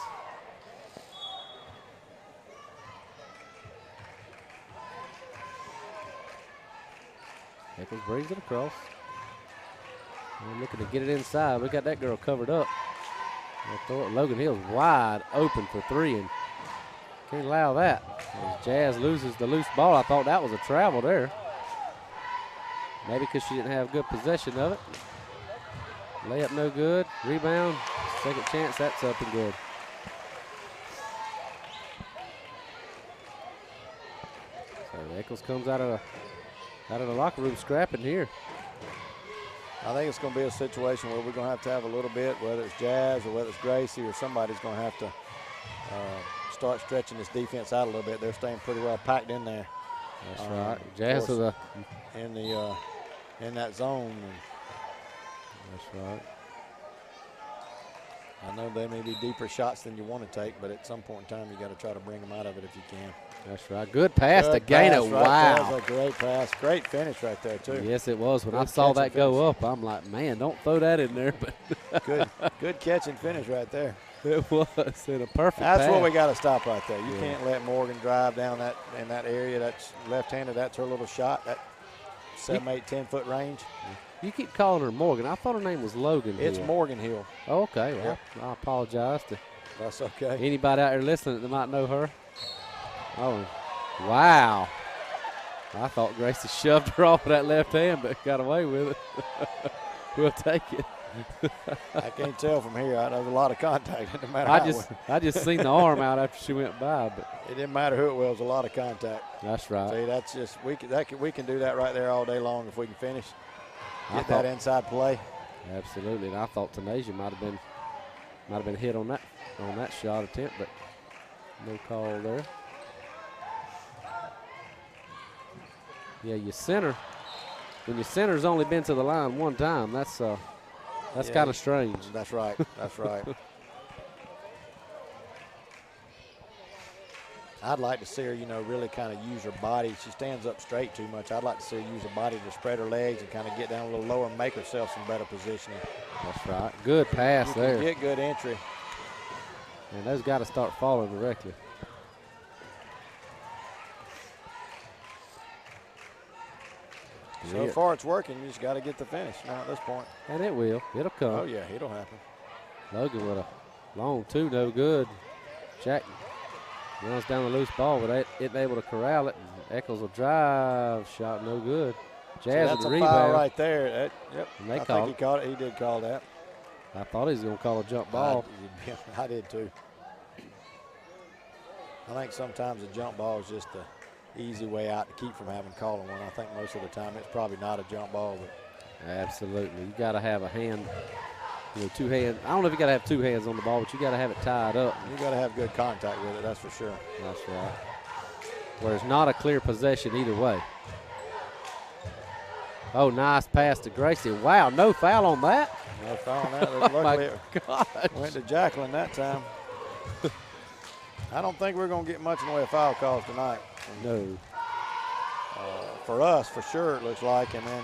Echols brings it across. And looking to get it inside. We got that girl covered up. They'll throw it. Logan Hill's wide open for three, and can't allow that. As Jazz loses the loose ball. I thought that was a travel there. Maybe because she didn't have good possession of it. Layup no good. Rebound. Second chance. That's up and good. So Echols comes out of the locker room scrapping here.
I think it's going to be a situation where we're going to have a little bit, whether it's Jazz or whether it's Gracie or somebody's going to have to start stretching this defense out a little bit. They're staying pretty well packed in there.
That's right. Jazz with
in that zone.
That's right.
I know they may be deeper shots than you want to take, but at some point in time, you got to try to bring them out of it if you can.
That's right. Good pass to Gainer.
Right,
wow.
that was a great pass. Great finish right there, too.
Yes, it was. When I saw that go up, I'm like, man, don't throw that in there. But
good catch and finish right there.
It was in a perfect
That's
pass.
what we got to stop right there. You can't let Morgan drive down in that area. That's left-handed. That's her little shot. That 7, 8, 10-foot range.
You keep calling her Morgan. I thought her name was Logan Hill.
It's Morgan Hill.
Oh, okay. Well,
Yep.
I apologize to
That's okay.
anybody out there listening that might know her. Oh, wow. I thought Gracie shoved her off with that left hand, but got away with it. We'll take it.
I can't tell from here. There's a lot of contact. No matter
I just seen the arm out after she went by, but
it didn't matter who it was. A lot of contact.
That's right.
See, that's just we can do that right there all day long if we can finish. Get that inside play.
Absolutely, and I thought Tanasia might have been hit on that shot attempt, but no call there. Yeah, your center. When your center's only been to the line one time, that's kind of strange.
That's right. That's right. I'd like to see her, really kind of use her body. She stands up straight too much. I'd like to see her use her body to spread her legs and kind of get down a little lower and make herself some better positioning.
That's right. Good pass there.
Get good entry.
And those got to start falling directly.
So far it's working. You just got to get the finish now at this point.
And it will. It'll come.
Oh, yeah, it'll happen.
Logan with a long two, no good. Jack runs down the loose ball, but isn't able to corral it. And Echols will drive. Shot no good. Jazz with the rebound.
Foul right there. Yep.
And
I think he called it. He did call that.
I thought he was going to call a jump ball.
I did too. I think sometimes a jump ball is just the easy way out to keep from having calling one. I think most of the time it's probably not a jump ball. But
absolutely. You got to have a hand, two hands. I don't know if you got to have two hands on the ball, but you got to have it tied up.
You got to have good contact with it, that's for sure.
That's right. Where it's not a clear possession either way. Oh, nice pass to Gracie. Wow, no foul on that.
No foul on that.
Oh
Luckily
it
went to Jacqueline that time. I don't think we're going to get much in the way of foul calls tonight.
No.
For us, for sure, it looks like. And then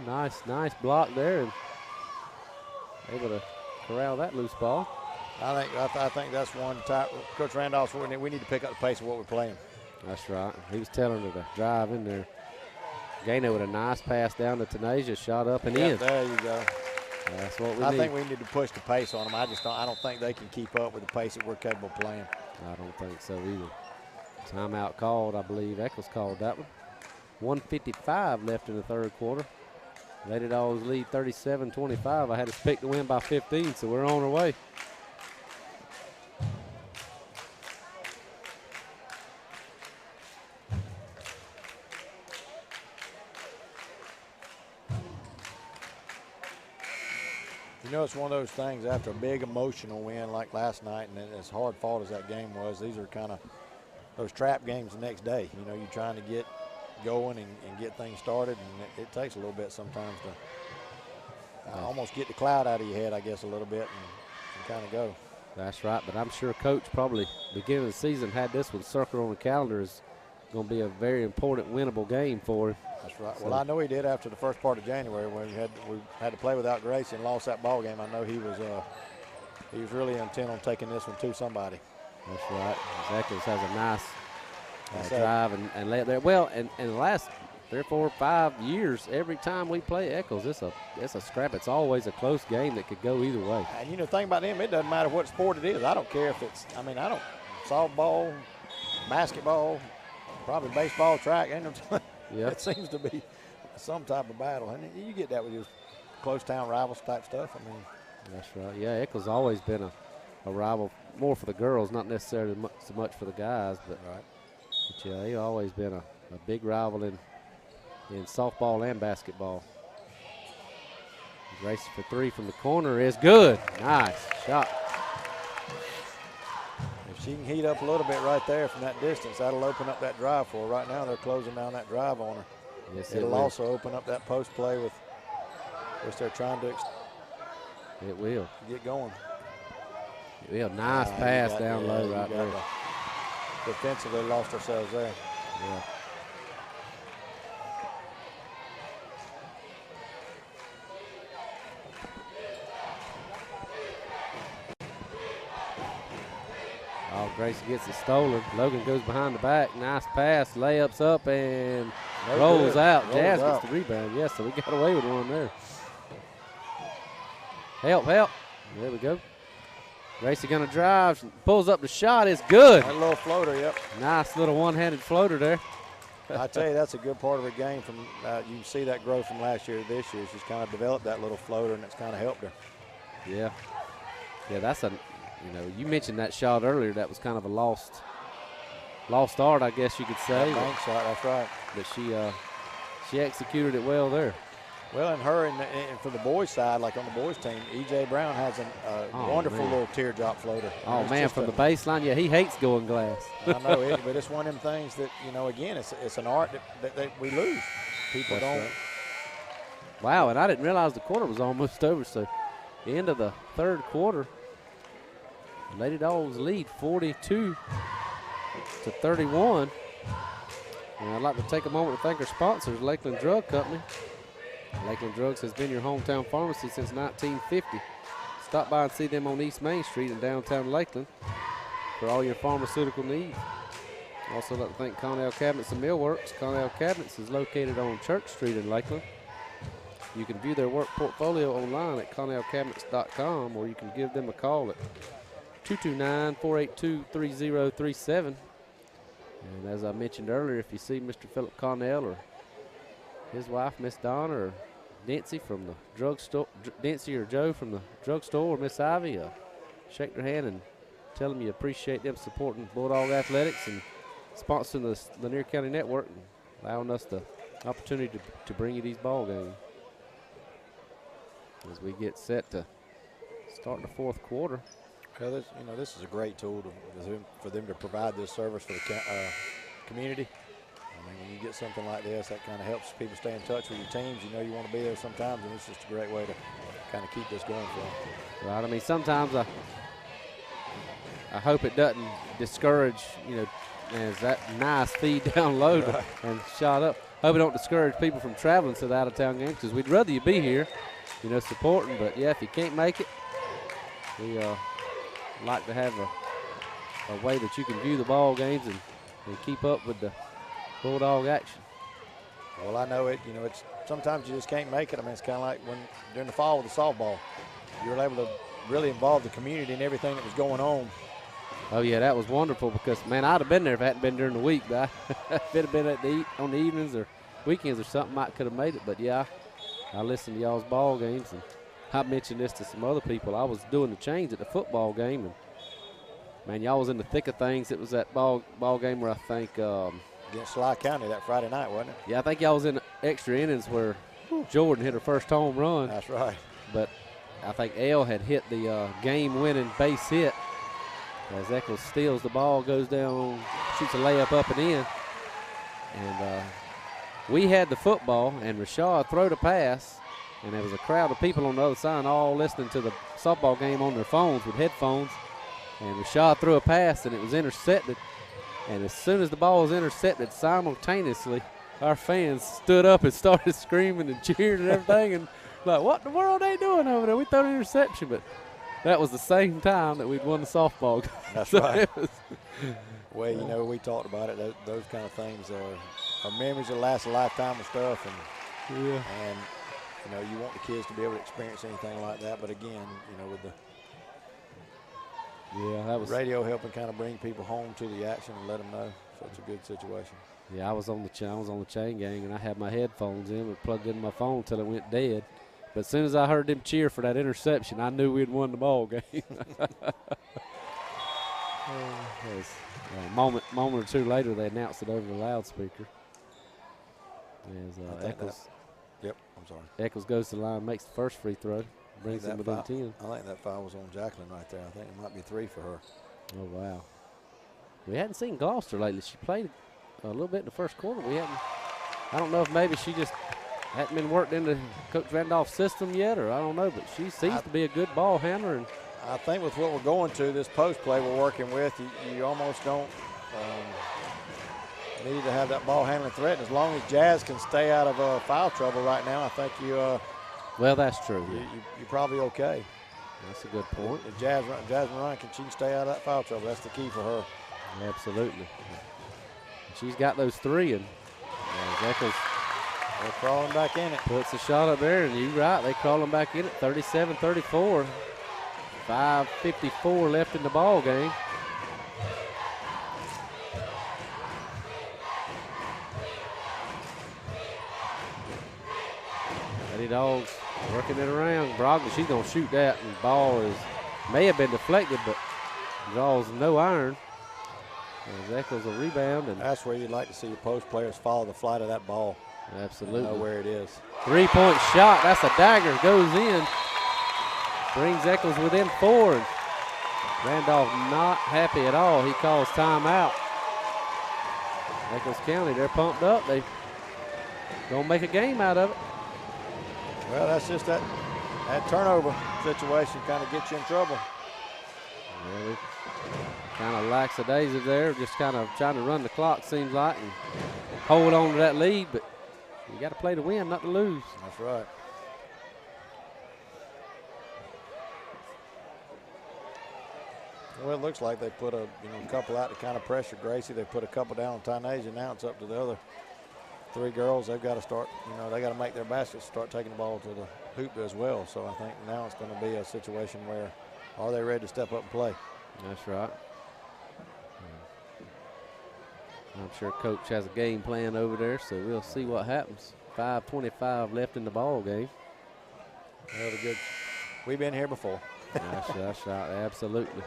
nice block there, and able to corral that loose ball.
I think that's one type. Coach Randolph's. We need to pick up the pace of what we're playing.
That's right. He was telling her to drive in there. Gaino with a nice pass down to Tanasia, shot up and in.
There you go.
That's what we need.
I think we need to push the pace on them. I don't think they can keep up with the pace that we're capable of playing.
I don't think so either. Timeout called, I believe. Echols called that one. 1:55 left in the third quarter. Lady Dogs lead 37-25. I had us pick to win by 15, so we're on our way.
It's one of those things after a big emotional win like last night, and as hard fought as that game was, these are kind of those trap games the next day. You're trying to get going and get things started, and it takes a little bit sometimes to almost get the cloud out of your head, I guess, a little bit and kind of go.
That's right, but I'm sure Coach probably beginning of the season had this one circled on the calendar as going to be a very important winnable game for him.
That's right. So, well, I know he did after the first part of January when we had to play without Gracie and lost that ball game. I know he was really intent on taking this one to somebody.
That's right. Echols has a nice drive and lay it there. Well, and the last 3 or 4 or 5 years, every time we play Echols, it's a scrap. It's always a close game that could go either way.
And the thing about them, it doesn't matter what sport it is. I don't care if it's, softball, basketball, probably baseball, track.
Yeah.
It seems to be some type of battle. And you get that with your close town rivals type stuff.
That's right. Yeah, Echols always been a rival, more for the girls, not necessarily so much for the guys. But yeah, they've always been a big rival in softball and basketball. Racing for 3 from the corner is good. Nice shot.
If she can heat up a little bit right there from that distance, that'll open up that drive for her. Right now they're closing down that drive on her.
Yes,
It'll also open up that post play with which they're trying to
it will
get going.
It will. Nice pass down low right there.
Defensively lost ourselves there.
Yeah. Oh, Gracie gets it stolen. Logan goes behind the back. Nice pass. Layups up and rolls out. Jazz gets the rebound. Yes, so we got away with one there. Help. There we go. Gracie gonna drive, pulls up the shot, it's good.
That little floater, yep.
Nice little one-handed floater there.
I tell you, that's a good part of her game. From you can see that growth from last year to this year. She's kind of developed that little floater, and it's kind of helped her.
Yeah, that's you mentioned that shot earlier. That was kind of a lost art, I guess you could say.
That bank shot, that's right.
But she executed it well there.
Well, and her and for the boys' side, like on the boys' team, E.J. Brown has a wonderful little teardrop floater.
Oh, man, from the baseline, yeah, he hates going glass.
I know it, but it's one of them things that, again, it's an art that we lose. People don't.
Right. Wow, and I didn't realize the quarter was almost over. So, the end of the third quarter, Lady Dogs lead 42-31. And I'd like to take a moment to thank our sponsors, Lakeland Drug Company. Lakeland Drugs has been your hometown pharmacy since 1950. Stop by and see them on East Main Street in downtown Lakeland for all your pharmaceutical needs. Also like to thank Connell Cabinets and Millworks. Connell Cabinets is located on Church Street in Lakeland. You can view their work portfolio online at connellcabinets.com, or you can give them a call at 229-482-3037. And as I mentioned earlier, if you see Mr. Philip Connell or his wife, Miss Donna, or Nancy from the drugstore, Nancy or Joe from the drugstore, or Miss Ivy, shake their hand and tell them you appreciate them supporting Bulldog Athletics and sponsoring the Lanier County Network and allowing us the opportunity to bring you these ball games. As we get set to start the fourth quarter.
Well, this is a great tool for them to provide this service for the community. When you get something like this, that kind of helps people stay in touch with your teams. You want to be there sometimes, and it's just a great way to kind of keep this going for them.
Right. I mean, sometimes I hope it doesn't discourage, as that nice feed down low and shot up. Hope it don't discourage people from traveling to the out-of-town games, because we'd rather you be here, supporting. But, yeah, if you can't make it, we like to have a way that you can view the ball games and keep up with the Bulldog action.
Well, I know it. It's sometimes you just can't make it. I mean, it's kind of like when during the fall with the softball, you were able to really involve the community in everything that was going on.
Oh yeah, that was wonderful because man, I'd have been there if it hadn't been during the week. But if it had been on the evenings or weekends or something, I could have made it. But yeah, I listened to y'all's ball games, and I mentioned this to some other people. I was doing the change at the football game, and man, y'all was in the thick of things. It was that ball game where I think.
Against Lanier County that Friday night, wasn't it?
Yeah, I think y'all was in extra innings where Jordan hit her first home run.
That's right.
But I think Elle had hit the game-winning base hit. As Echols steals the ball, goes down, shoots a layup up and in. And we had the football, and Rashad threw the pass, and there was a crowd of people on the other side all listening to the softball game on their phones with headphones. And Rashad threw a pass, and it was intercepted. And as soon as the ball was intercepted, simultaneously, our fans stood up and started screaming and cheering and everything. And like, what in the world are they doing over there? We threw an interception, but that was the same time that we'd won the softball game.
That's
So
right.
it was,
Well, you know, we talked about it. Those kind of things are memories that last a lifetime of stuff. And,
yeah.
and, you know, you want the kids to be able to experience anything like that. But again, you know, with the
That was
radio helping kind of bring people home to the action and let them know. So it's a good situation.
Yeah, I was on the chain gang, and I had my headphones in and plugged in my phone until it went dead. But as soon as I heard them cheer for that interception, I knew we'd won the ball game. A moment or two later, they announced it over the loudspeaker. As Echols,
I'm sorry.
Echols goes to the line, makes the first free throw, brings them within 10.
I think that foul was on Jacqueline right there. I think it might be 3 for her.
Oh, wow. We hadn't seen Gloucester lately. She played a little bit in the first quarter. I don't know if maybe she just hadn't been worked into Coach Randolph's system yet, or I don't know, but she seems to be a good ball handler. And
I think with what we're going to, this post play we're working with, you almost don't need to have that ball handling threat. And as long as Jazz can stay out of foul trouble right now, I think
well, that's true.
you're probably okay.
That's a good point.
If Jasmine Ryan can stay out of that foul trouble, that's the key for her.
Absolutely. She's got those 3, and Echols
They're crawling back in it.
puts a shot up there, and you're right, they crawling back in it, 37-34. 5:54 left in the ball game. Lady Dawgs working it around. Brogdon, she's going to shoot that, and the ball may have been deflected, but draws no iron. As Echols a rebound. And
That's where you'd like to see your post players follow the flight of that ball.
absolutely.
Know where it is.
3-point shot. That's a dagger. Goes in. Brings Echols within 4. And Randolph not happy at all. He calls timeout. Echols County, they're pumped up. They gonna make a game out of it.
Well, that's just that turnover situation kind of gets you in trouble.
Really kind of lackadaisical there, just kind of trying to run the clock, seems like, and hold on to that lead, but you got to play to win, not to lose.
That's right. Well, it looks like they put a couple out to kind of pressure Gracie. They put a couple down on Tynasia. Now it's up to the other 3 girls. They've got to start, they got to make their baskets, start taking the ball to the hoop as well. So I think now it's going to be a situation where are they ready to step up and play?
That's right. I'm sure Coach has a game plan over there, so we'll see what happens. 5:25 left in the ball game.
Well, good. We've been here before.
That's right, absolutely.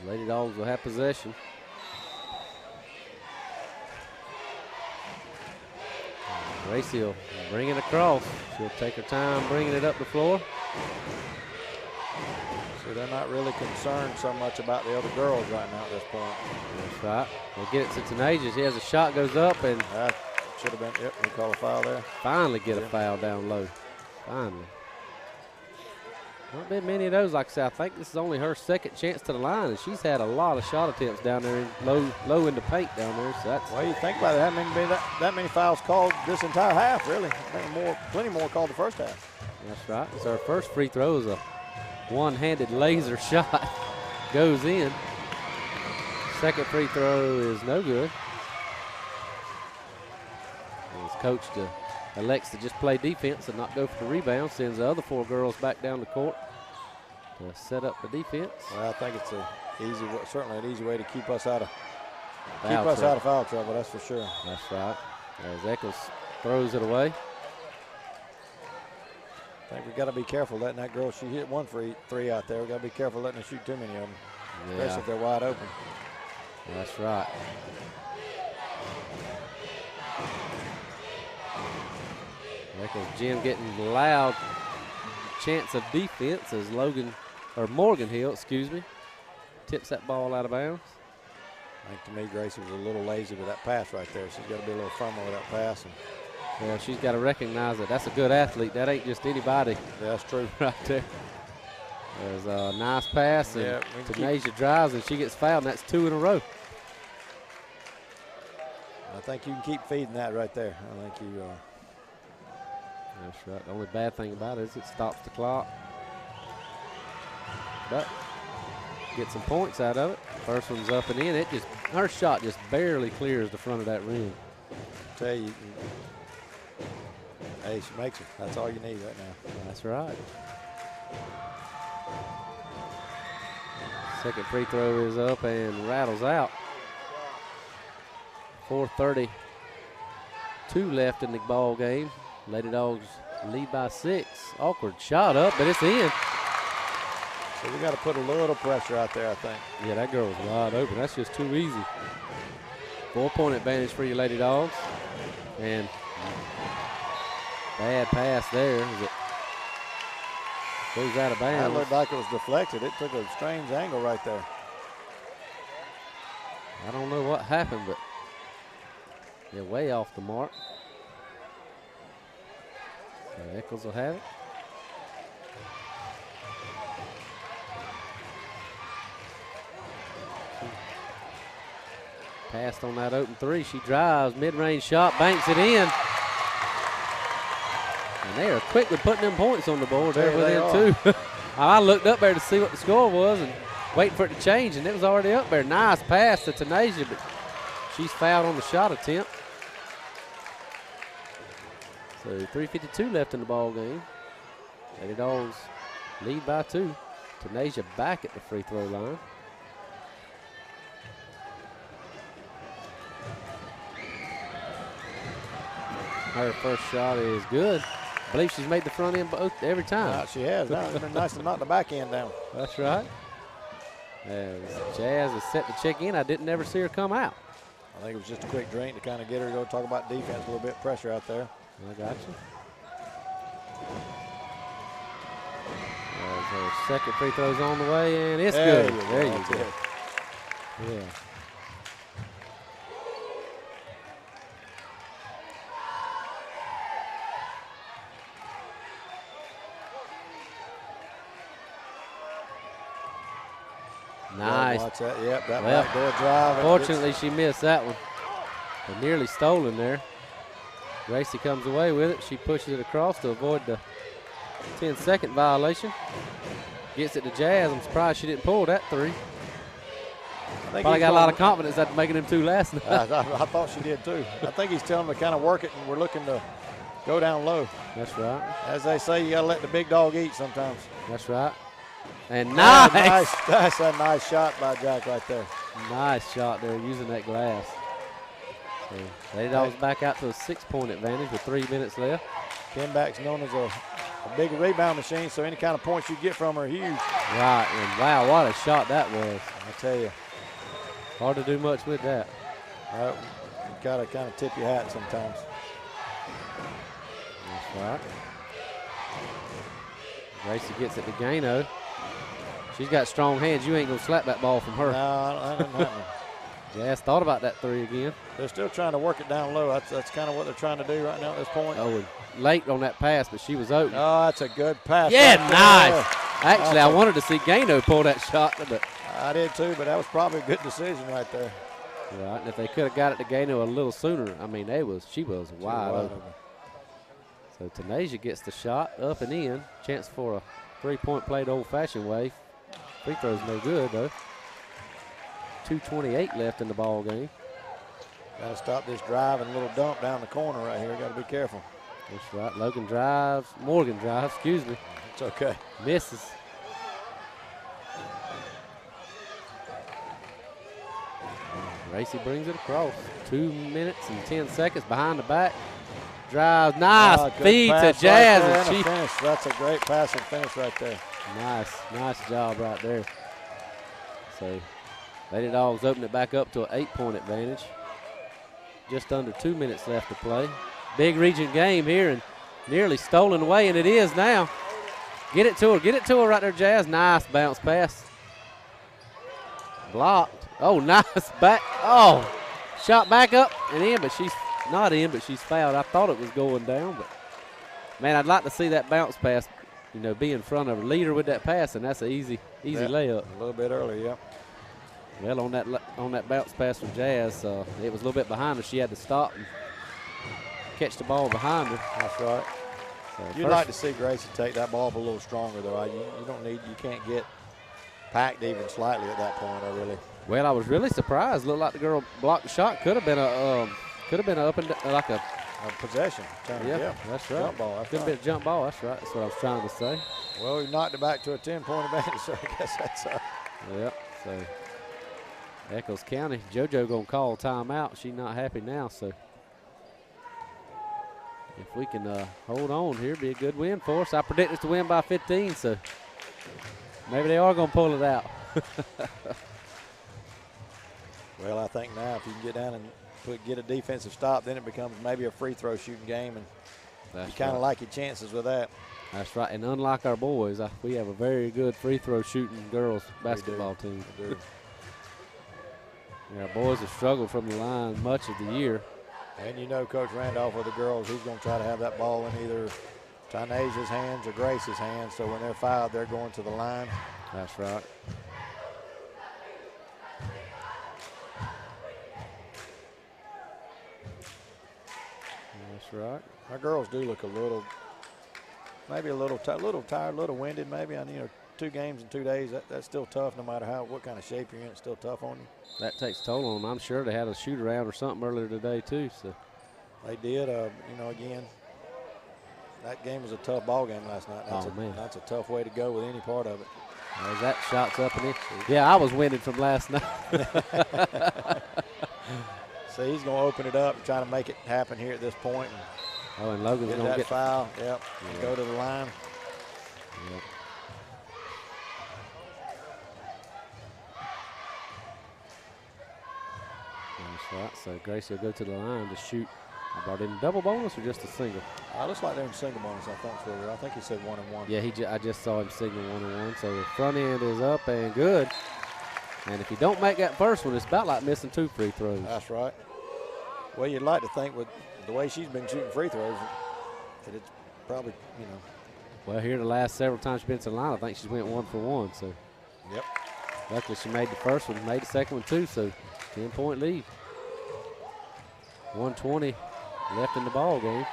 Lady Dawgs will have possession. Gracie will bring it across. She'll take her time bringing it up the floor.
So they're not really concerned so much about the other girls right now at this point.
That's right. They'll get it to Tenacious. He has a shot, goes up, and
That should have been, we call a foul there.
finally get a foul down low. Finally. Not been many of those. Like I said, I think this is only her second chance to the line, and she's had a lot of shot attempts down there, low in the paint down there. So that's
Well, you think about it, that many fouls called this entire half, really. Plenty more called the first half.
That's right. So our first free throw is a one-handed laser shot. Goes in. Second free throw is no good. As coach elects to just play defense and not go for the rebound, sends the other 4 girls back down the court to set up the defense.
Well, I think it's certainly an easy way to keep us out of
Foul trouble.
foul trouble. That's for sure.
That's right. As Echols throws it away.
I think we got to be careful letting that girl. She hit 1 for 3 out there. We got to be careful letting her shoot too many of them, especially if they're wide open.
That's right. Echols Gym getting loud chance of defense as Morgan Hill, excuse me, tips that ball out of bounds.
I think to me, Gracie was a little lazy with that pass right there. She's got to be a little firmer with that pass.
Yeah, she's got to recognize that that's a good athlete. That ain't just anybody.
Yeah, that's true.
Right there. There's a nice pass, and Tanasia drives, and she gets fouled, and that's 2 in a row.
I think you can keep feeding that right there. I think you.
That's right. The only bad thing about it is it stops the clock. But get some points out of it. First one's up and in. Her shot just barely clears the front of that rim.
I tell you, hey, she makes it. That's all you need right now.
That's right. Second free throw is up and rattles out. 4:32 left in the ball game. Lady Dogs lead by 6. Awkward shot up, but it's in.
So we got to put a little pressure out there, I think.
Yeah, that girl was wide open. That's just too easy. 4-point advantage for your Lady Dogs. And bad pass there. It goes out of bounds.
That looked like it was deflected. It took a strange angle right there.
I don't know what happened, but they're way off the mark. So Echols will have it. Passed on that open 3. She drives, mid-range shot, banks it in. And they are quickly putting them points on the board there within 2. I looked up there to see what the score was and waiting for it to change, and it was already up there. Nice pass to Tanasia, but she's fouled on the shot attempt. So 3:52 left in the ball game. Lady Dogs lead by 2. Tanasia back at the free throw line. Her first shot is good. I believe she's made the front end both every time.
She has. Now it's been nice to knock the back end down.
That's right. As Jazz is set to check in, I didn't ever see her come out.
I think it was just a quick drink to kind of get her to go talk about defense, a little bit of pressure out there.
I got you. As her second free throw's on the way, and it's good. There you go. Yeah. Nice.
Watch that. Yep, that backdoor drive.
Fortunately, she missed that one. But nearly stolen there. Gracie comes away with it. She pushes it across to avoid the 10-second violation. Gets it to Jazz. I'm surprised she didn't pull that 3. Probably got a lot of confidence after making them 2 last night.
I thought she did too. I think he's telling them to kind of work it, and we're looking to go down low.
That's right.
As they say, you got to let the big dog eat sometimes.
That's right. And nice.
That's a nice shot by Jack right there.
Nice shot there using that glass. So Lady Dogs back out to a 6-point advantage with 3 minutes left.
Ken Back's known as a big rebound machine, so any kind of points you get from her are huge.
Right, and wow, what a shot that was.
I tell you.
Hard to do much with that.
You got to kind of tip your hat sometimes.
That's right. Gracie gets it to Gano. She's got strong hands. You ain't going to slap that ball from her.
No, I don't know.
Jazz thought about that 3 again.
They're still trying to work it down low. That's kind of what they're trying to do right now at this point.
Oh, and late on that pass, but she was open.
Oh, that's a good pass.
Yeah, nice. Actually, I wanted to see Gano pull that shot. But
I did too, but that was probably a good decision right there.
Right, and if they could have got it to Gano a little sooner, I mean, she was wide open. So Tanasia gets the shot up and in. Chance for a 3-point play the old-fashioned way. Free throw's no good, though. 2:28 left in the ball game.
Got to stop this drive and a little dump down the corner right here. Got to be careful.
That's right. Morgan drives, excuse me.
It's okay.
Misses. Gracie brings it across. 2 minutes and 10 seconds behind the back. Drive, nice feed to Jazz.
Right and finish. That's a great pass and finish right there.
Nice job right there. So Lady Dogs open it back up to an 8-point advantage. Just under 2 minutes left to play. Big region game here, and Nearly stolen away, and it is now. Get it to her. Get it to her right there, Jazz. Nice bounce pass. Blocked. Oh, nice back. Oh, shot back up and in, but she's not in, but she's fouled. I thought it was going down, but, man, I'd like to see that bounce pass, you know, be in front of her. Lead her with that pass, and that's an easy layup.
A little bit earlier, yeah.
Well, on that bounce pass from Jazz, it was a little bit behind her. She had to stop and catch the ball behind her.
That's right.
So
You'd like to see Gracie take that ball up a little stronger, though. You can't get packed even slightly at that point.
Well, I was really surprised. Looked like the girl blocked the shot. Could have been a up and like a
possession.
Yeah, that's right.
Jump ball.
Could have been a jump ball. That's right. That's what I was trying to say.
Well, we knocked it back to a 10-point advantage, so I guess that's
Yep. So Echols County, JoJo gonna call timeout. She's not happy now, so if we can hold on here, be a good win for us. I predict us to win by 15, so maybe they are gonna pull it out.
Well, I think now if you can get down and get a defensive stop, then it becomes maybe a free throw shooting game, and you kind of like your chances with that.
That's right, and unlike our boys, we have a very good free throw shooting girls basketball team.
We do.
Yeah, our boys have struggled from the line much of the year.
And you know Coach Randolph with the girls, he's going to try to have that ball in either Tanasia's hands or Grace's hands, so when they're fouled, they're going to the line.
That's right. That's right.
Our girls do look maybe a little tired, a little winded maybe. 2 games in 2 days, that's still tough no matter what kind of shape you're in. It's still tough on you.
That takes toll on them. I'm sure they had a shoot around or something earlier today too. So
they did. Again, that game was a tough ball game last night. That's a tough way to go with any part of it.
As that shot's up and in. Yeah, I was winning from last night.
So he's going to open it up and try to make it happen here at this point.
And Logan's going to
get foul. Yep.
Yeah.
And go to the line.
Yep. That's right. So Gracie will go to the line to shoot. I brought in a double bonus or just a single?
Looks like they're in single bonus, I think. I think he said 1 and 1.
Yeah, I just saw him signal 1 and 1. So the front end is up and good. And if you don't make that first one, it's about like missing 2 free throws.
That's right. Well, you'd like to think with the way she's been shooting free throws that it's probably,
Well, here the last several times she's been to the line, I think she's went 1 for 1. So.
Yep.
Luckily she made the first one, made the second one too. So 10-point lead. 1:20 left in the ball game.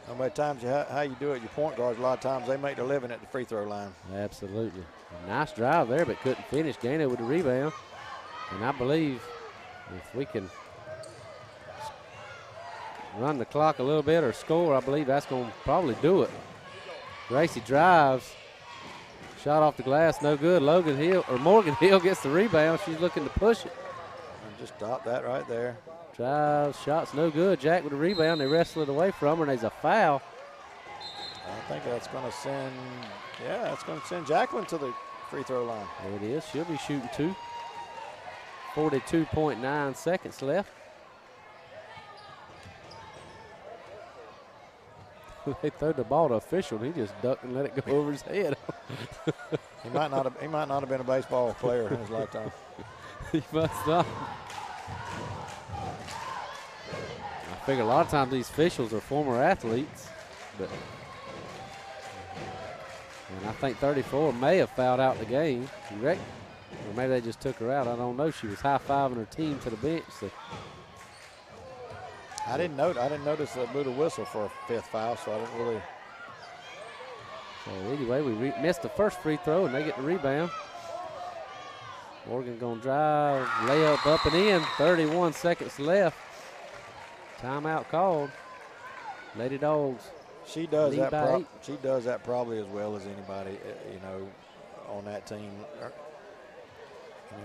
How many times how you do it, your point guards, a lot of times they make their living at the free throw line.
Absolutely. A nice drive there, but couldn't finish. Gano with the rebound. And I believe if we can run the clock a little bit or score, I believe that's going to probably do it. Gracie drives. Shot off the glass, no good. Morgan Hill gets the rebound. She's looking to push it.
And just stop that right there.
Drives, shots no good. Jack with the rebound. They wrestle it away from her, and there's a foul.
I think that's going to send Jacqueline to the free throw line.
There it is. She'll be shooting 2. 42.9 seconds left. They throw the ball to official, and he just ducked and let it go over his head.
He might not have been a baseball player in his lifetime.
He must not. I figure a lot of times these officials are former athletes, and I think 34 may have fouled out the game. You reckon? Or maybe they just took her out. I don't know. She was high-fiving her team to the bench. So.
I didn't notice the blew the whistle for a 5th foul, so I didn't really.
So anyway, we missed the first free throw, and they get the rebound. Morgan gonna drive, layup up and in. 31 seconds left. Timeout called. Lady Dogs.
She does that. She does that probably as well as anybody, on that team.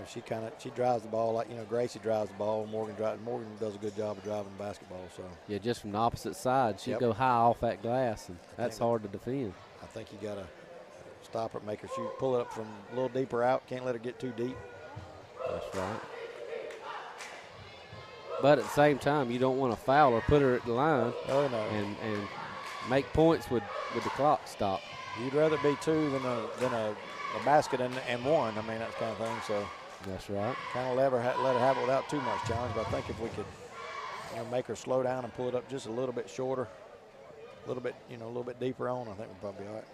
She drives the ball like Gracie drives the ball. Morgan does a good job of driving the basketball. So
yeah, just from the opposite side, she'd go high off that glass, and that's hard to defend.
I think you got to stop her, make her shoot, pull it up from a little deeper out. Can't let her get too deep.
That's right. But at the same time, you don't want to foul or put her at the line
Oh, no.
and make points with the clock stop.
You'd rather be 2 than a basket and 1. I mean, that kind of thing. So
That's right.
kind of let her have it without too much challenge. But I think if we could, make her slow down and pull it up just a little bit shorter, a little bit deeper on, I think we'd probably be all right.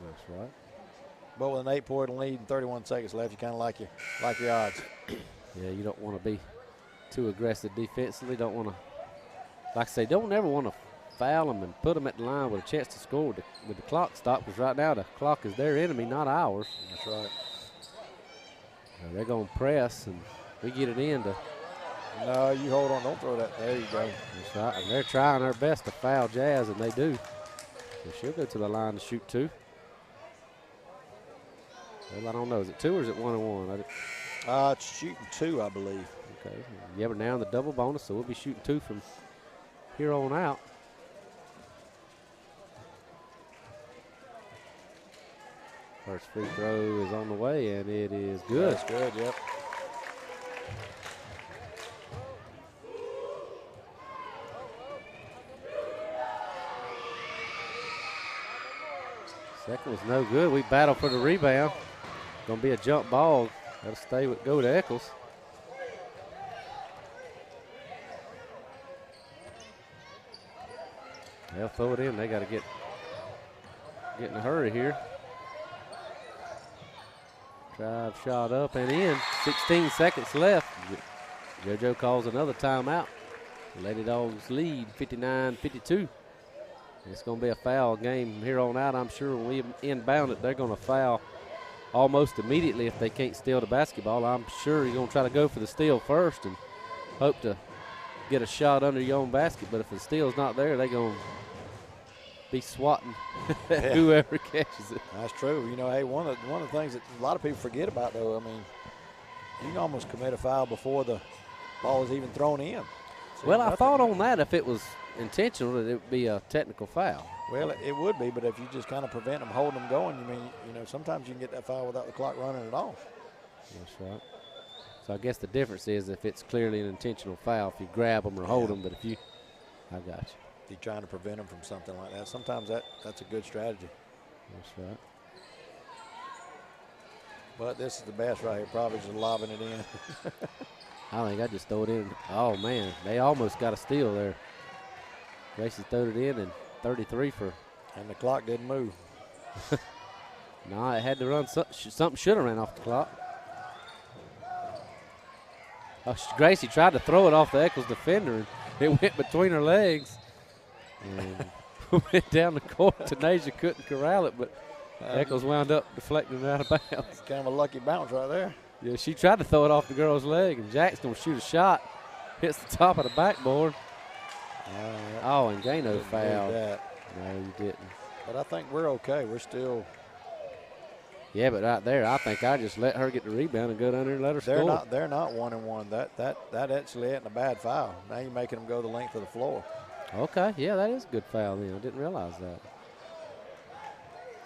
That's right.
But with an 8-point lead and 31 seconds left, you kind of like your odds.
Yeah, you don't want to be too aggressive defensively. Don't want to, like I say, don't ever want to foul them and put them at the line with a chance to score with the clock stop, because right now the clock is their enemy, not ours.
That's right.
They're going to press, and we get it in to.
No, you hold on. Don't throw that. There you go.
That's right. And they're trying their best to foul Jazz, and they do. So she'll go to the line to shoot 2. Well, I don't know. Is it 2 or is it 1 and 1?
It's shooting 2, I believe.
Okay. Yeah, but now in the double bonus, so we'll be shooting 2 from here on out. First free throw is on the way, and it is good.
That's good, yep.
Second was no good. We battle for the rebound. Gonna be a jump ball. That'll go to Echols. They'll throw it in. They got to get in a hurry here. Drive shot up and in. 16 seconds left. JoJo calls another timeout. Lady Dogs lead 59-52. It's going to be a foul game here on out. I'm sure when we inbound it, they're going to foul almost immediately if they can't steal the basketball. I'm sure you're going to try to go for the steal first and hope to get a shot under your own basket. But if the steal's not there, they're going to be swatting whoever catches it.
That's true. Hey, one of the things that a lot of people forget about, though, I mean, you can almost commit a foul before the ball is even thrown in. So
well, I thought on that if it was intentional that it would be a technical foul.
Well, it would be, but if you just kind of prevent them, holding them going, sometimes you can get that foul without the clock running at all.
That's right. So I guess the difference is if it's clearly an intentional foul, if you grab them or hold them, but if you, I got you.
If you're trying to prevent them from something like that, sometimes that's a good strategy.
That's right.
But this is the best right here, probably just lobbing it in.
I think I just throw it in. Oh, man, they almost got a steal there. Gracie throwed it in, and 33 for.
And the clock didn't move.
No, it had to run. Something should have ran off the clock. Oh, Gracie tried to throw it off the Echols defender, and it went between her legs. And went down the court. Tanasia couldn't corral it, but Echols wound up deflecting it out of bounds.
Kind of a lucky bounce right there.
Yeah, she tried to throw it off the girl's leg, and Jack's going to shoot a shot. Hits the top of the backboard. Oh, and Gano fouled. No, you didn't.
But I think we're okay. We're still.
Yeah, but right there, I think I just let her get the rebound and go down there and let her score.
They're not 1 and 1. That actually isn't a bad foul. Now you're making them go the length of the floor.
Okay, yeah, that is a good foul then. I didn't realize that.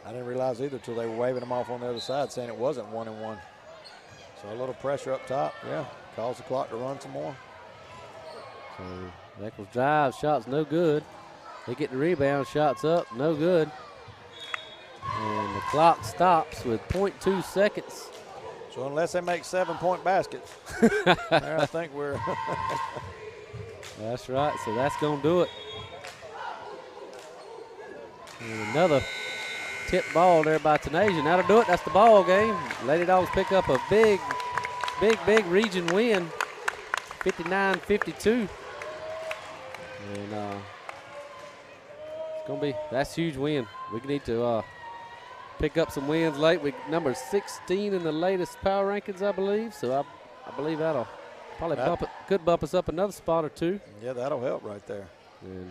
I didn't realize either until they were waving them off on the other side, saying it wasn't 1 and 1. So a little pressure up top, yeah. Calls the clock to run some more.
So Echols drive, shots no good. They get the rebound, shots up, no good. And the clock stops with 0.2 seconds.
So unless they make 7-point baskets, there I think we're.
That's right, so that's going to do it. And another tip ball there by Tanasia. That'll do it. That's the ball game. Lady Dogs pick up a big region win, 59-52. And it's going to be, that's a huge win. We need to pick up some wins late. We number 16 in the latest power rankings, I believe. So I believe that'll probably could bump us up another spot or two.
Yeah, that'll help right there.
And